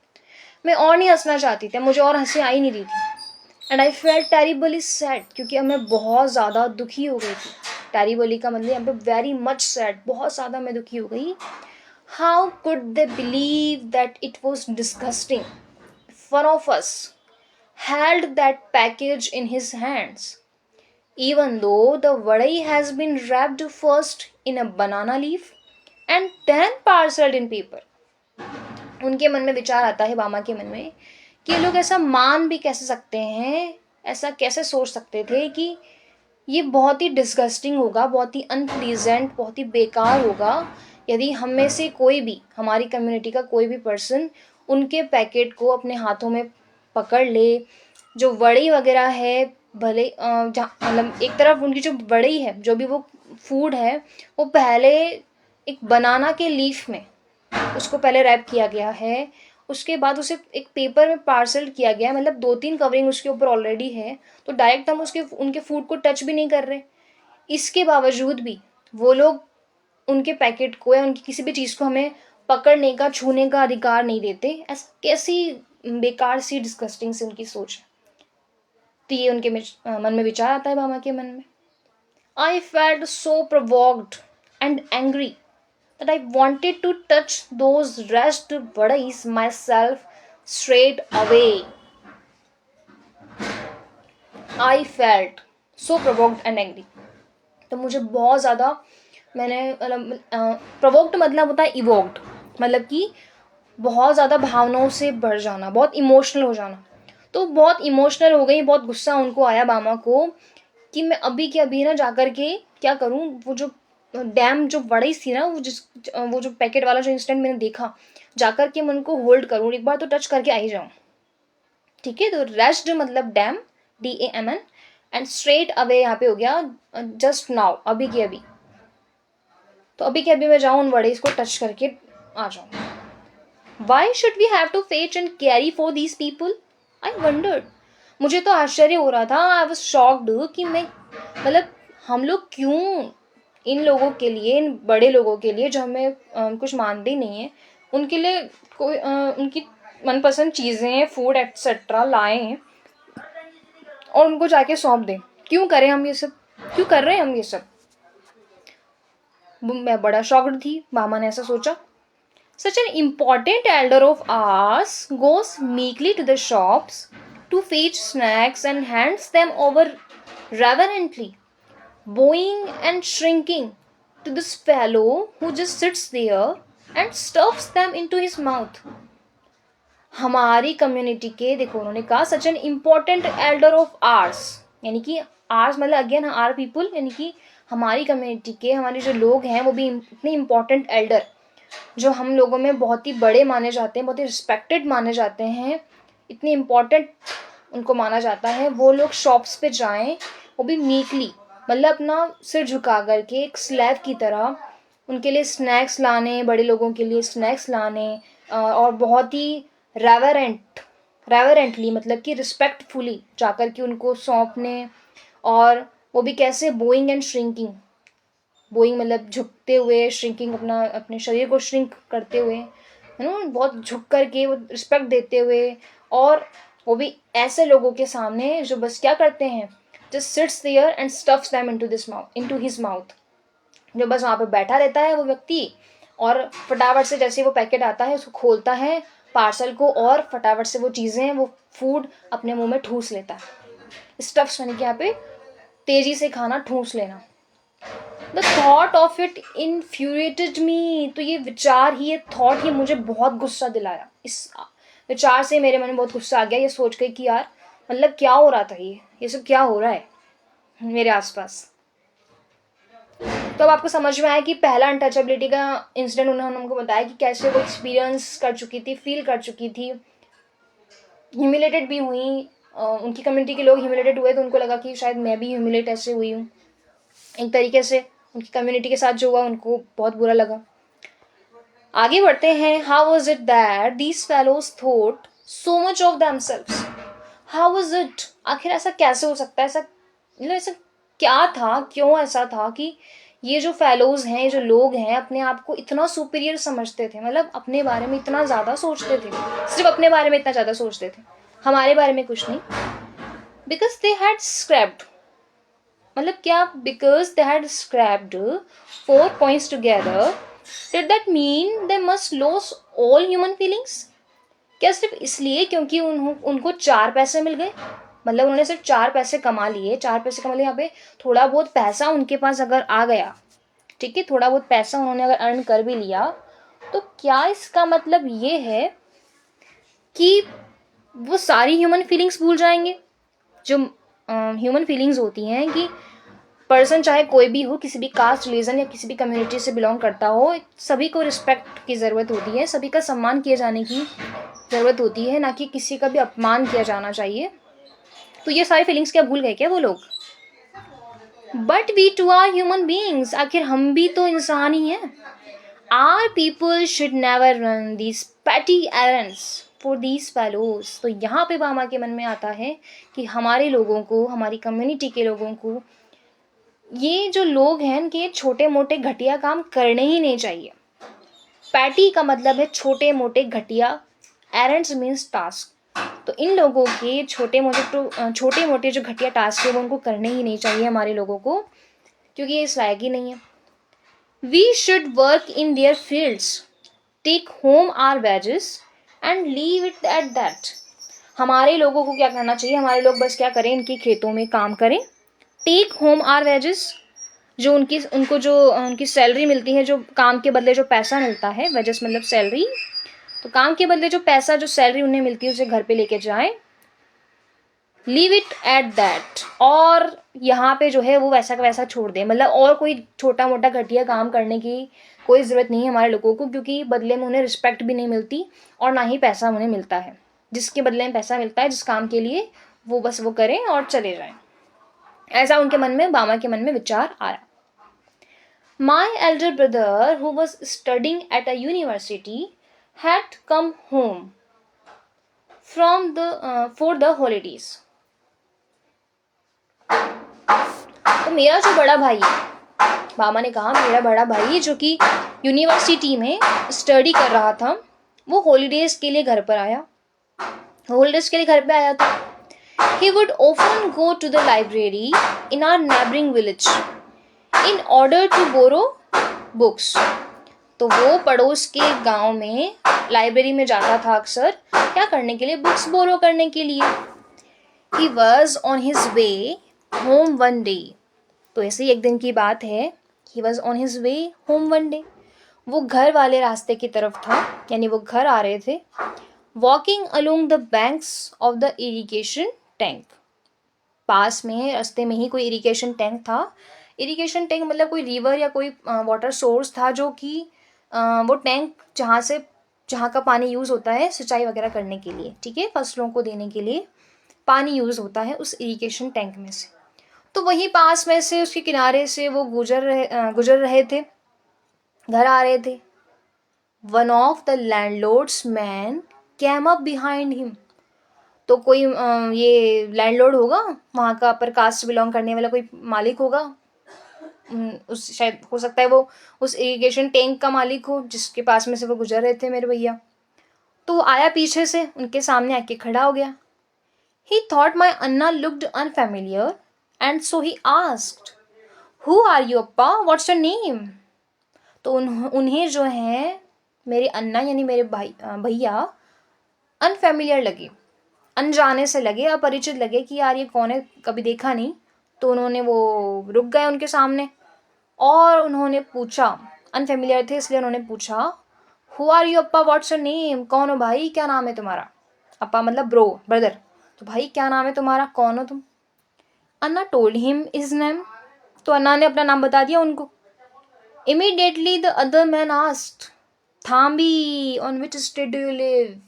मैं और नहीं हंसना चाहती थी, मुझे और हंसी आ ही नहीं रही थी। And I felt terribly sad, क्योंकि अब मैं बहुत ज़्यादा दुखी हो गई थी। टेरिबली का मतलब यहाँ पे वेरी मच सैड, बहुत ज़्यादा मैं दुखी हो गई। How could they believe that it was disgusting, one of us held that package in his hands, even though the vadai has been wrapped first in a banana leaf and then parceled in paper. उनके मन में विचार आता है, बामा के मन में, कि ये लोग ऐसा मान भी कैसे सकते हैं, ऐसा कैसे सोच सकते थे कि ये बहुत ही डिस्गस्टिंग होगा, बहुत ही अनप्लीजेंट, बहुत ही बेकार होगा यदि हम में से कोई भी, हमारी कम्युनिटी का कोई भी पर्सन उनके पैकेट को अपने हाथों में पकड़ ले। जो वड़ी वगैरह है, भले मतलब एक तरफ उनकी जो वड़ी है, जो भी वो फूड है, वो पहले एक बनाना के लीफ में उसको पहले रैप किया गया है, उसके बाद उसे एक पेपर में पार्सल किया गया है, मतलब 2-3 कवरिंग उसके ऊपर ऑलरेडी है, तो डायरेक्ट हम उनके फूड को टच भी नहीं कर रहे। इसके बावजूद भी वो लोग उनके पैकेट को या उनकी किसी भी चीज़ को हमें पकड़ने का, छूने का अधिकार नहीं देते। ऐसी कैसी बेकार सी, डिस्गस्टिंग सी उनकी सोच है। तो ये उनके मन में विचार आता है, बामा के मन में। I felt so provoked and angry that I wanted to touch those rest vadais myself straight away. I felt so provoked and angry. तो मुझे बहुत ज़्यादा, मैंने मतलब प्रोवोक्ड मतलब होता है इवोक्ड, मतलब कि बहुत ज़्यादा भावनाओं से भर जाना, बहुत इमोशनल हो जाना। तो बहुत इमोशनल हो गई, बहुत गुस्सा उनको आया बामा को कि मैं अभी के अभी ना जाकर के क्या करूँ, वो जो डैम जो बड़ी थी ना, वो जो पैकेट वाला जो इंसिडेंट मैंने देखा, जाकर के मैं उनको होल्ड करूँ, एक बार तो टच करके आ ही जाऊँ। ठीक है, तो रेस्ट मतलब dam, DAMN, and straight away यहाँ पे हो गया जस्ट नाउ, अभी के अभी। तो अभी के अभी मैं जाऊँ उन वड़ीज को टच करके आ जाऊँ। Why should we have to fetch and carry for these people, I wondered. मुझे तो आश्चर्य हो रहा था, आई वॉज शॉक्ड कि मैं, मतलब हम लोग क्यों इन लोगों के लिए, इन बड़े लोगों के लिए जो हमें कुछ मानते ही नहीं है, उनके लिए कोई उनकी मनपसंद चीज़ें, फूड एक्सेट्रा लाएं और उनको जाके सौंप दें। क्यों करें हम ये सब, क्यों कर रहे हैं हम ये सब? मैं बड़ा शॉक्ड थी, मामा ने ऐसा सोचा। Such an important elder of ours goes meekly to the shops to fetch snacks and hands them over reverently, bowing and shrinking to this fellow who just sits there and stuffs them into his mouth. हमारी community के, देखो उन्होंने कहा such an important elder of ours, यानी कि hours मतलब again are people, यानी कि हमारी कम्युनिटी के, हमारे जो लोग हैं वो भी इतने इम्पॉर्टेंट एल्डर, जो हम लोगों में बहुत ही बड़े माने जाते हैं, बहुत ही रिस्पेक्टेड माने जाते हैं, इतने इम्पॉर्टेंट उनको माना जाता है, वो लोग शॉप्स पे जाएं, वो भी मीकली, मतलब अपना सिर झुका करके एक स्लैव की तरह उनके लिए स्नैक्स लाने, बड़े लोगों के लिए स्नैक्स लाने, और बहुत ही रेवरेंटली मतलब कि रिस्पेक्टफुली जाकर के उनको सौंपने, और वो भी कैसे, बोइंग एंड श्रिंकिंग, बोइंग मतलब झुकते हुए, श्रिंकिंग अपने शरीर को श्रिंक करते हुए, है ना, बहुत झुक करके वो रिस्पेक्ट देते हुए, और वो भी ऐसे लोगों के सामने जो बस क्या करते हैं, just sits there and stuffs them into his mouth, जो बस वहाँ पे बैठा रहता है वो व्यक्ति, और फटाफट से जैसे वो पैकेट आता है उसको खोलता है पार्सल को, और फटाफट से वो चीज़ें, वो फूड अपने मुंह में ठूस लेता है। स्टफ्स यानी कि यहाँ पे तेजी से खाना, ठूस लेना। The thought of it infuriated me, तो ये विचार ही, ये थॉट ही मुझे बहुत गुस्सा दिलाया। इस विचार से मेरे मन में बहुत गुस्सा आ गया ये सोच के कि यार मतलब क्या हो रहा था, ये सब क्या हो रहा है मेरे आसपास। तो अब आपको समझ में आया कि पहला अनटचेबिलिटी का इंसिडेंट उन्होंने हमको बताया कि कैसे वो एक्सपीरियंस कर चुकी थी, फील कर चुकी थी, ह्यूमिलेटेड भी हुई। उनकी कम्युनिटी के लोग ह्यूमिलेटेड हुए तो उनको लगा कि शायद मैं भी ह्यूमिलेट ऐसे हुई हूँ। एक तरीके से उनकी कम्युनिटी के साथ जो हुआ उनको बहुत बुरा लगा। आगे बढ़ते हैं। How was it that these fellows thought so much of themselves. How was it, आखिर ऐसा कैसे हो सकता है, ऐसा मतलब ऐसा क्या था, क्यों ऐसा था कि ये जो फेलोज हैं, ये जो लोग हैं, अपने आप को इतना सुपीरियर समझते थे, मतलब अपने बारे में इतना ज़्यादा सोचते थे, सिर्फ अपने बारे में इतना ज़्यादा सोचते थे, हमारे बारे में कुछ नहीं। बिकॉज दे हैड स्क्रैप्ड, मतलब क्या, because they had scraped 4 points together, did that mean they must loss all human feelings. क्या सिर्फ इसलिए क्योंकि उनको 4 पैसे मिल गए, मतलब उन्होंने सिर्फ 4 पैसे कमा लिए, 4 पैसे कमा लिए, यहाँ पे थोड़ा बहुत पैसा उनके पास अगर आ गया, ठीक है, थोड़ा बहुत पैसा उन्होंने अगर अर्न कर भी लिया, तो क्या इसका मतलब ये है कि वो सारी ह्यूमन फीलिंग्स भूल जाएंगे? जो ह्यूमन फीलिंग्स होती हैं कि पर्सन चाहे कोई भी हो, किसी भी कास्ट, रिलीजन या किसी भी कम्युनिटी से बिलोंग करता हो, सभी को रिस्पेक्ट की ज़रूरत होती है, सभी का सम्मान किए जाने की ज़रूरत होती है, ना कि किसी का भी अपमान किया जाना चाहिए। तो ये सारी फीलिंग्स क्या भूल गए क्या वो लोग? But we too are human beings, आखिर हम भी तो इंसान ही हैं। Our people should never run these petty errands for these fellows. तो यहाँ पे बामा के मन में आता है कि हमारे लोगों को, हमारी कम्युनिटी के लोगों को, ये जो लोग हैं इनके छोटे मोटे घटिया काम करने ही नहीं चाहिए। पैटी का मतलब है छोटे मोटे घटिया, एरेंड्स मीन्स टास्क। तो इन लोगों के छोटे मोटे जो घटिया टास्क है वो उनको करने ही नहीं चाहिए, हमारे लोगों को, क्योंकि ये इस लायक ही नहीं है। We should work in their fields, take home our wages and leave it at that. हमारे लोगों को क्या करना चाहिए, हमारे लोग बस क्या करें, इनके खेतों में काम करें। टेक होम आर वेजेस, जो उनको जो उनकी सैलरी मिलती है, जो काम के बदले जो पैसा मिलता है, वेजेस मतलब सैलरी, तो काम के बदले जो पैसा, जो सैलरी उन्हें मिलती है उसे घर पे लेके जाएं। लीव इट एट दैट, और यहाँ पे जो है वो वैसा का वैसा छोड़ दें, मतलब और कोई छोटा मोटा घटिया काम करने की कोई ज़रूरत नहीं है हमारे लोगों को, क्योंकि बदले में उन्हें रिस्पेक्ट भी नहीं मिलती और ना ही पैसा उन्हें मिलता है। जिसके बदले में पैसा मिलता है, जिस काम के लिए, वो बस वो करें और चले जाएं। ऐसा उनके मन में, बामा के मन में विचार आया। My elder brother, who was studying at a university, had come home from for the holidays. तो मेरा जो बड़ा भाई है, बाबा ने कहा मेरा बड़ा भाई जो कि यूनिवर्सिटी में स्टडी कर रहा था, वो हॉलीडेज के लिए घर पर आया, हॉलीडेज के लिए घर पे आया था। He would often go to the library in our neighboring village in order to borrow books. तो वो पड़ोस के गांव में लाइब्रेरी में जाता था अक्सर, क्या करने के लिए, बुक्स बोरो करने के लिए। He was on his way home one day. तो ऐसे ही एक दिन की बात है, He was on his way home one day. वो घर वाले रास्ते की तरफ था, यानी वो घर आ रहे थे। Walking along the banks of the irrigation tank. पास में रास्ते में ही कोई इरिगेशन टैंक था। इरिगेशन टैंक मतलब कोई रिवर या कोई वाटर सोर्स था, जो कि वो टैंक जहाँ का पानी यूज़ होता है सिंचाई वगैरह करने के लिए, ठीक है, फसलों को देने के लिए पानी यूज़ होता है उस इरिगेशन टैंक में से। तो वहीं पास में से उसके किनारे से वो गुजर रहे थे, घर आ रहे थे। One of the landlords man cam up behind him. तो कोई ये लैंडलॉर्ड होगा, वहाँ का अपर कास्ट से बिलोंग करने वाला कोई मालिक होगा, उस शायद हो सकता है वो उस इरिगेशन टैंक का मालिक हो जिसके पास में से वो गुजर रहे थे मेरे भैया। तो वो आया पीछे से, उनके सामने आके खड़ा हो गया। He thought my Anna looked unfamiliar and so he asked, Who are you, Appa? What's your name? तो उन्हें जो है मेरे अन्ना यानी मेरे भैया अनफेमिलियर लगे, अनजाने से लगे, अपरिचित लगे कि यार ये कौन है, कभी देखा नहीं। तो उन्होंने वो रुक गए उनके सामने और उन्होंने पूछा, अनफेमिलियर थे इसलिए उन्होंने पूछा, who are you appa, what's your name, कौन हो भाई, क्या नाम है तुम्हारा। अपा मतलब ब्रो, ब्रदर। तो भाई क्या नाम है तुम्हारा, कौन हो तुम? Anna told him his name. तो अन्ना ने अपना नाम बता दिया उनको। Immediately the other man asked, thambi on which street do you live?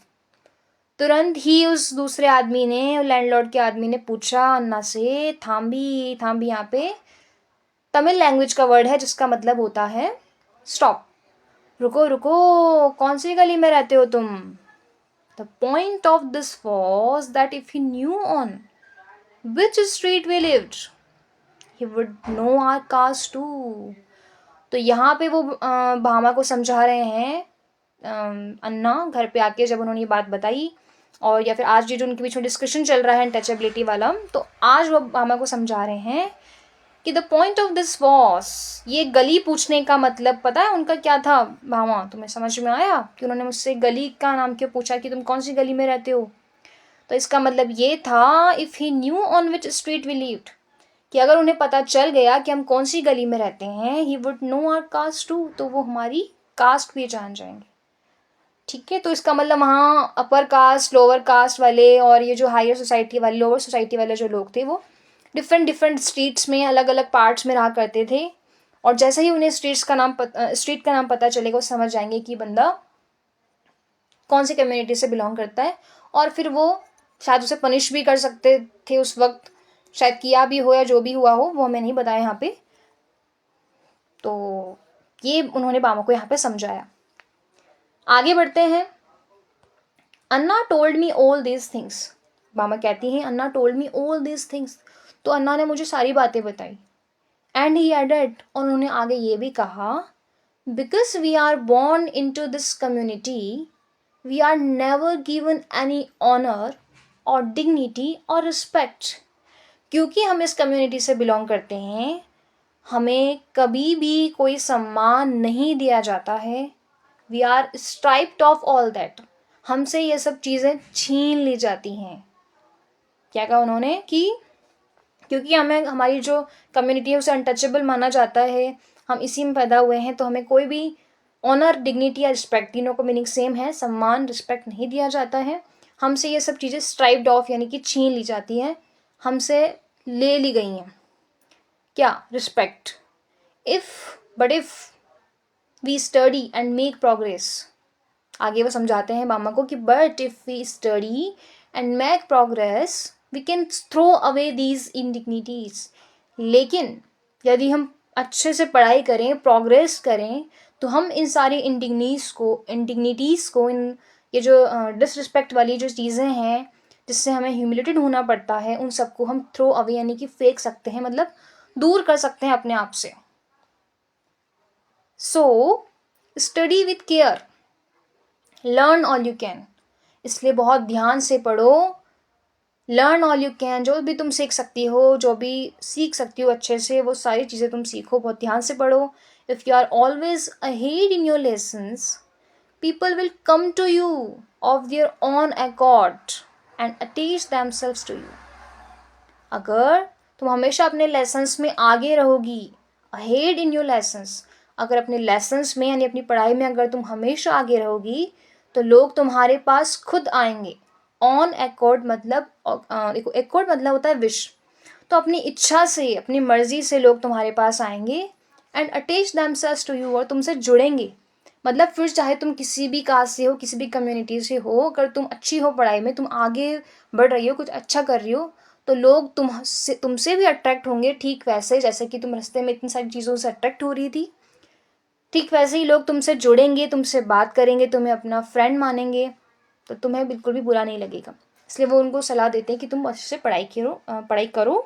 तुरंत ही उस दूसरे आदमी ने, लैंडलॉर्ड के आदमी ने पूछा अन्ना से, थाम्बी, थाम्बी यहाँ पे तमिल लैंग्वेज का वर्ड है जिसका मतलब होता है स्टॉप, रुको रुको, कौन सी गली में रहते हो तुम? The point of this was that if he knew on which street we lived he would know our caste too. तो यहाँ पे वो भामा को समझा रहे हैं अन्ना, घर पे आके जब उन्होंने ये बात बताई, और या फिर आज ये जो उनके बीच में डिस्कशन चल रहा है अनटचेबिलिटी वाला, तो आज वो भामा को समझा रहे हैं कि the point of this was, ये गली पूछने का मतलब पता है उनका क्या था? भामा, तुम्हें समझ में आया कि उन्होंने मुझसे गली का नाम क्यों पूछा, कि तुम कौन सी गली में रहते हो? तो इसका मतलब ये था, if he knew on which street we lived, कि अगर उन्हें पता चल गया कि हम कौन सी गली में रहते हैं, he would know our caste too, तो वो हमारी कास्ट भी जान जाएंगे। ठीक है, तो इसका मतलब वहाँ अपर कास्ट, लोअर कास्ट वाले, और ये जो हायर सोसाइटी वाले, लोअर सोसाइटी वाले जो लोग थे, वो डिफरेंट डिफरेंट स्ट्रीट्स में, अलग अलग पार्ट्स में रहा करते थे। और जैसे ही उन्हें स्ट्रीट का नाम पता चलेगा, वो समझ जाएंगे कि बंदा कौन सी कम्युनिटी से बिलोंग करता है, और फिर वो शायद उसे पनिश भी कर सकते थे उस वक्त, शायद किया भी हो या जो भी हुआ हो, वो हमें नहीं बताया यहाँ पे। तो ये उन्होंने बामा को यहाँ पे समझाया। आगे बढ़ते हैं। Anna told me all these things. Bama कहती हैं Anna told me all these things, तो अन्ना ने मुझे सारी बातें बताई। एंड ही एडेड, और उन्होंने आगे ये भी कहा, because we are born into this community we are never given any honour or dignity or respect. क्योंकि हम इस कम्युनिटी से बिलोंग करते हैं, हमें कभी भी कोई सम्मान नहीं दिया जाता है। We are stripped of all that, हमसे ये सब चीज़ें छीन ली जाती हैं। क्या कहा उन्होंने कि क्योंकि हमें, हमारी जो कम्युनिटी है उसे अनटचेबल माना जाता है, हम इसी में पैदा हुए हैं, तो हमें कोई भी ऑनर, डिग्निटी या रिस्पेक्ट, तीनों का मीनिंग सेम है, सम्मान, रिस्पेक्ट नहीं दिया जाता है। हमसे ये सब चीज़ें स्ट्राइप्ड ऑफ यानी कि छीन ली जाती हैं, हमसे ले ली गई हैं। क्या? Respect. But if we study and make progress, आगे वो समझाते हैं मामा को कि but if we study and make progress we can throw away these indignities. लेकिन यदि हम अच्छे से पढ़ाई करें, प्रोग्रेस करें, तो हम इन सारी इंडिग्निटीज़ को, इन ये जो डिसरिस्पेक्ट वाली जो चीज़ें हैं जिससे हमें ह्यूमिलेटेड होना पड़ता है, उन सबको हम थ्रो अवे यानी कि फेंक सकते हैं, मतलब दूर कर सकते हैं अपने आप से। So study with care, learn all you can, इसलिए बहुत ध्यान से पढ़ो। लर्न ऑल यू कैन, जो भी तुम सीख सकती हो, जो भी सीख सकती हो अच्छे से, वो सारी चीज़ें तुम सीखो, बहुत ध्यान से पढ़ो। If you are always ahead in your lessons, people will come to you of their own accord and attach themselves to you। अगर तुम हमेशा अपने लेसन्स में आगे रहोगी, अहेड इन योर लेसन्स, अगर अपने लेसन्स में यानी अपनी पढ़ाई में अगर तुम हमेशा आगे रहोगी, तो लोग तुम्हारे पास खुद आएंगे। ऑन एकॉर्ड मतलब, देखो एकॉर्ड मतलब होता है विश, तो अपनी इच्छा से, अपनी मर्जी से लोग तुम्हारे पास आएंगे। And attach themselves to you, और तुमसे जुड़ेंगे। मतलब फिर चाहे तुम किसी भी कास्ट से हो, किसी भी कम्युनिटी से हो, अगर तुम अच्छी हो पढ़ाई में, तुम आगे बढ़ रही हो, कुछ अच्छा कर रही हो, तो लोग तुमसे भी अट्रैक्ट होंगे। ठीक वैसे जैसे कि तुम रास्ते में इतनी सारी चीज़ों से अट्रैक्ट हो रही थी, ठीक वैसे ही लोग तुमसे जुड़ेंगे, तुमसे बात करेंगे, तुम्हें अपना फ्रेंड मानेंगे, तो तुम्हें बिल्कुल भी बुरा नहीं लगेगा। इसलिए वो उनको सलाह देते हैं कि तुम अच्छे से पढ़ाई करो।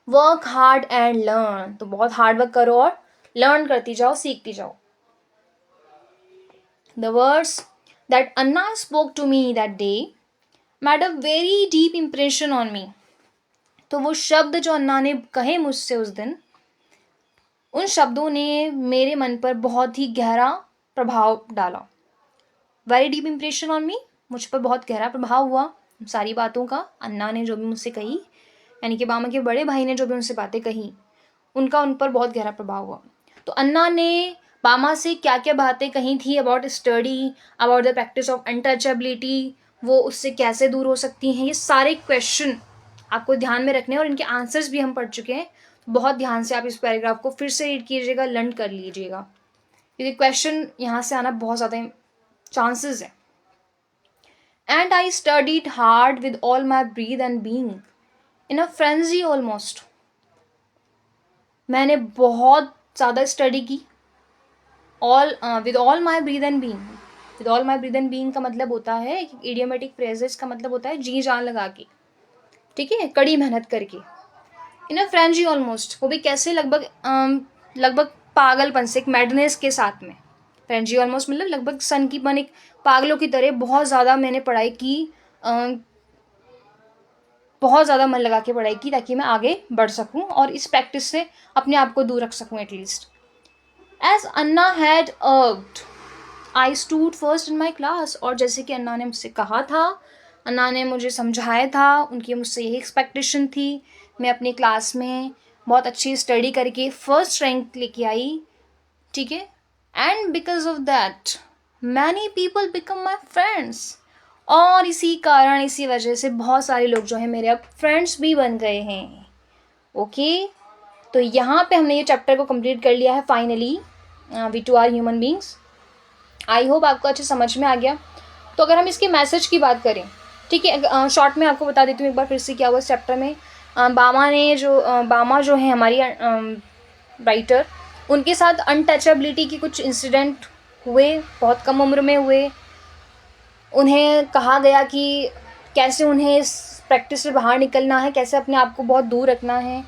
वर्क हार्ड एंड लर्न, तो बहुत हार्ड वर्क करो और लर्न करती जाओ, सीखती जाओ। The words that Anna spoke to me that day made a very deep impression on me। तो वो शब्द जो अन्ना ने कहे मुझसे उस दिन, उन शब्दों ने मेरे मन पर बहुत ही गहरा प्रभाव डाला। Very deep impression on me, मुझ पर बहुत गहरा प्रभाव हुआ सारी बातों का। अन्ना ने जो भी मुझसे कही, यानी कि बामा के बड़े भाई ने जो भी उनसे बातें कही, उनका उन पर बहुत गहरा प्रभाव हुआ। तो अन्ना ने बामा से क्या क्या बातें कही थी about study, about the practice of untouchability, वो उससे कैसे दूर हो सकती हैं, ये सारे क्वेश्चन आपको ध्यान में रखने हैं और इनके आंसर्स भी हम पढ़ चुके हैं। बहुत ध्यान से आप इस पैराग्राफ को फिर से रीड कीजिएगा, लर्न कर लीजिएगा, क्योंकि क्वेश्चन यहाँ से आना बहुत ज़्यादा चांसेस है। And I studied hard with all my breath and being in a frenzy almost. मैंने बहुत ज़्यादा स्टडी की, with all my breath and being. With all my breath and being का मतलब होता है, इडियोमेटिक फ्रेजेस का मतलब होता है जी जान लगा के, ठीक है, कड़ी मेहनत करके। इन अ फ्रेंजी ऑलमोस्ट, वो भी कैसे, लगभग पागलपन से, एक मैडनेस के साथ में। फ्रेंजी ऑलमोस्ट मतलब लगभग सन की मन, एक पागलों की तरह बहुत ज़्यादा मैंने पढ़ाई की, बहुत ज़्यादा मन लगा के पढ़ाई की, ताकि मैं आगे बढ़ सकूं और इस प्रैक्टिस से अपने आप को दूर रख सकूं at least. As Anna had urged I stood first in my class. और जैसे कि अन्ना ने मुझसे कहा था, अन्ना ने मुझे समझाया था, उनकी मुझसे यही एक्सपेक्टेशन थी, मैं अपनी क्लास में बहुत अच्छी स्टडी करके फर्स्ट रैंक लेके आई, ठीक है। And because of that many people become my friends. और इसी कारण, इसी वजह से बहुत सारे लोग जो हैं मेरे अब फ्रेंड्स भी बन गए हैं। ओके, तो यहाँ पे हमने ये चैप्टर को कंप्लीट कर लिया है finally, we too are human beings. I hope आपको अच्छे समझ में आ गया। तो अगर हम इसके मैसेज की बात करें, ठीक है, शॉर्ट में आपको बता देती हूँ एक बार फिर से क्या हुआ इस चैप्टर में। बामा जो है हमारी राइटर, उनके साथ अनटचेबिलिटी की कुछ इंसिडेंट हुए, बहुत कम उम्र में हुए। उन्हें कहा गया कि कैसे उन्हें इस प्रैक्टिस से बाहर निकलना है, कैसे अपने आप को बहुत दूर रखना है,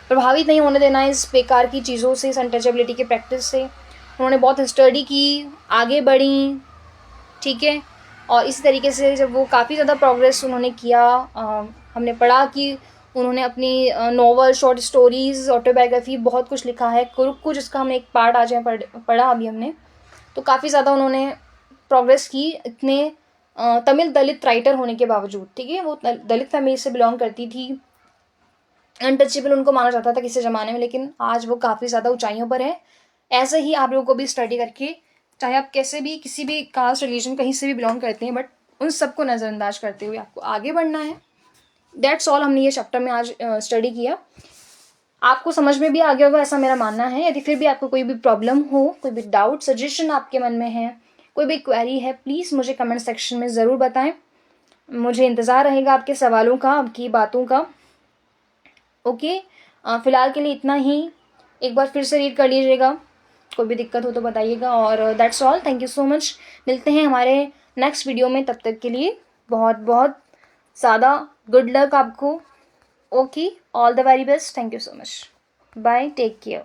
प्रभावित नहीं होने देना है इस बेकार की चीज़ों से, इस अनटचेबिलिटी की प्रैक्टिस से। उन्होंने बहुत स्टडी की, आगे बढ़ी, ठीक है। और इस तरीके से जब वो काफ़ी ज़्यादा प्रोग्रेस उन्होंने किया, हमने पढ़ा कि उन्होंने अपनी नॉवल, शॉर्ट स्टोरीज़, ऑटोबायोग्राफी, बहुत कुछ लिखा है, कुछ जिसका हमने एक पार्ट आज पढ़ा अभी हमने। तो काफ़ी ज़्यादा उन्होंने प्रोग्रेस की, इतने तमिल दलित राइटर होने के बावजूद, ठीक है। वो दलित फैमिली से बिलोंग करती थी, अनटचेबल उनको माना जाता था किसी ज़माने में, लेकिन आज वो काफ़ी ज़्यादा ऊंचाइयों पर है। ऐसे ही आप लोगों को भी स्टडी करके, चाहे आप कैसे भी, किसी भी कास्ट, रिलीजन, कहीं से भी बिलोंग करते हैं, बट उन सबको नज़रअंदाज करते हुए आपको आगे बढ़ना है। दैट्स ऑल, हमने ये चैप्टर में आज स्टडी किया। आपको समझ में भी आ गया होगा ऐसा मेरा मानना है। यदि फिर भी आपको कोई भी प्रॉब्लम हो, कोई भी डाउट, सजेशन आपके मन में है, कोई भी क्वेरी है, प्लीज़ मुझे कमेंट सेक्शन में ज़रूर बताएं। मुझे इंतज़ार रहेगा आपके सवालों का, आपकी बातों का। ओके, फ़िलहाल के लिए इतना ही। एक बार फिर से रीड कर लीजिएगा, कोई भी दिक्कत हो तो बताइएगा। और that's all, thank you so much. मिलते हैं हमारे नेक्स्ट वीडियो में, तब तक के लिए बहुत बहुत ज़्यादा गुड लक आपको। Okay, all the very best, thank you so much, bye, take care.